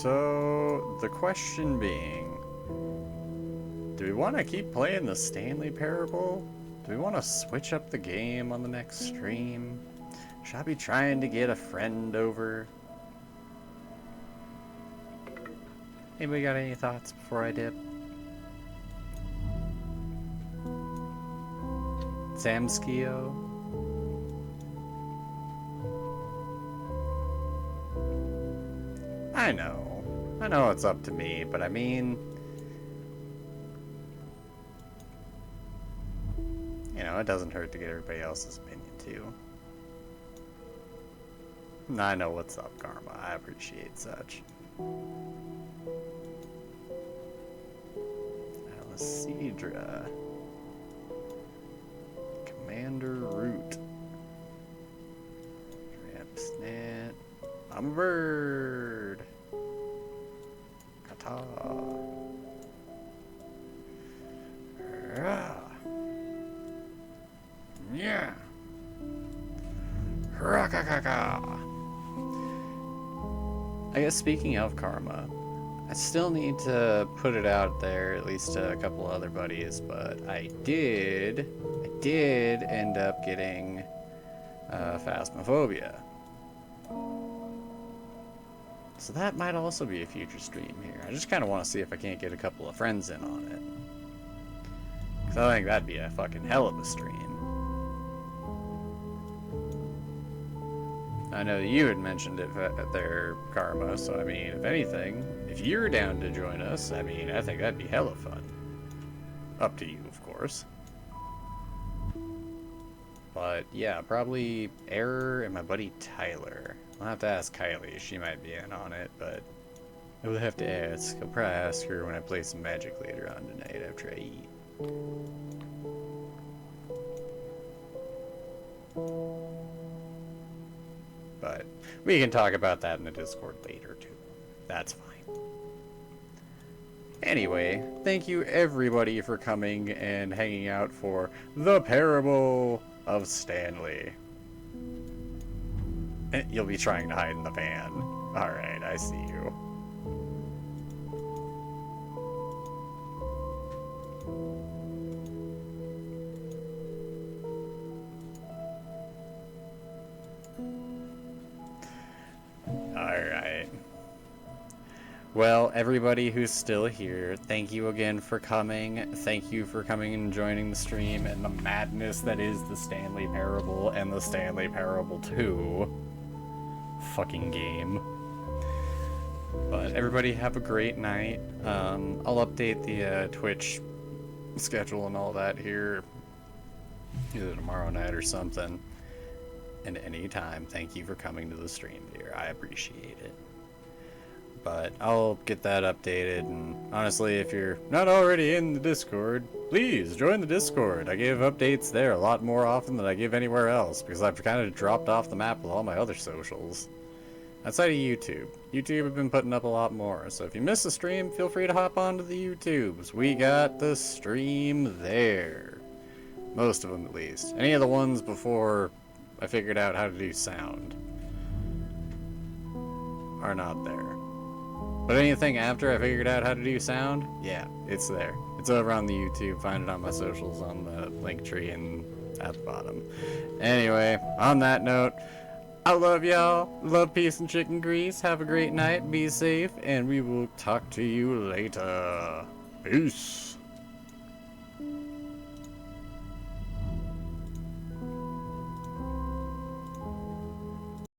So the question being, do we want to keep playing the Stanley Parable? Do we want to switch up the game on the next stream? Should I be trying to get a friend over? Anybody got any thoughts before I dip? Samskio? I know it's up to me, but I mean, you know, it doesn't hurt to get everybody else's opinion too. I know what's up, Karma. I appreciate such. Alicidra. Commander Root. Trapsnet. I'm a bird. Kata. Yeah. Rakakaka. I guess speaking of Karma, I still need to put it out there, at least to a couple other buddies, but I did end up getting Phasmophobia. So that might also be a future stream here. I just kind of want to see if I can't get a couple of friends in on it. Because I think that'd be a fucking hell of a stream. I know you had mentioned it there, Karma, so I mean, if anything, if you're down to join us, I mean, I think that'd be hella fun. Up to you, of course. But yeah, probably Error and my buddy Tyler. I'll have to ask Kylie, she might be in on it, but I will have to ask. I'll probably ask her when I play some Magic later on tonight after I eat. But we can talk about that in the Discord later too. That's fine. Anyway, thank you everybody for coming and hanging out for The Parable of Stanley. You'll be trying to hide in the van. Alright, I see you. Alright. Well, everybody who's still here, thank you again for coming. Thank you for coming and joining the stream and the madness that is the Stanley Parable and the Stanley Parable 2 fucking game. But everybody have a great night. I'll update the Twitch schedule and all that here either tomorrow night or something. And anytime, thank you for coming to the stream, dear. I appreciate it. But I'll get that updated, and honestly, if you're not already in the Discord, please join the Discord. I give updates there a lot more often than I give anywhere else, because I've kind of dropped off the map with all my other socials. Outside of YouTube. YouTube have been putting up a lot more, so if you miss a stream, feel free to hop onto the YouTubes. We got the stream there. Most of them, at least. Any of the ones before I figured out how to do sound are not there. But anything after I figured out how to do sound, yeah, it's there. It's over on the YouTube. Find it on my socials on the link tree and at the bottom. Anyway, on that note, I love y'all. Love, peace, and chicken grease. Have a great night. Be safe, and we will talk to you later. Peace.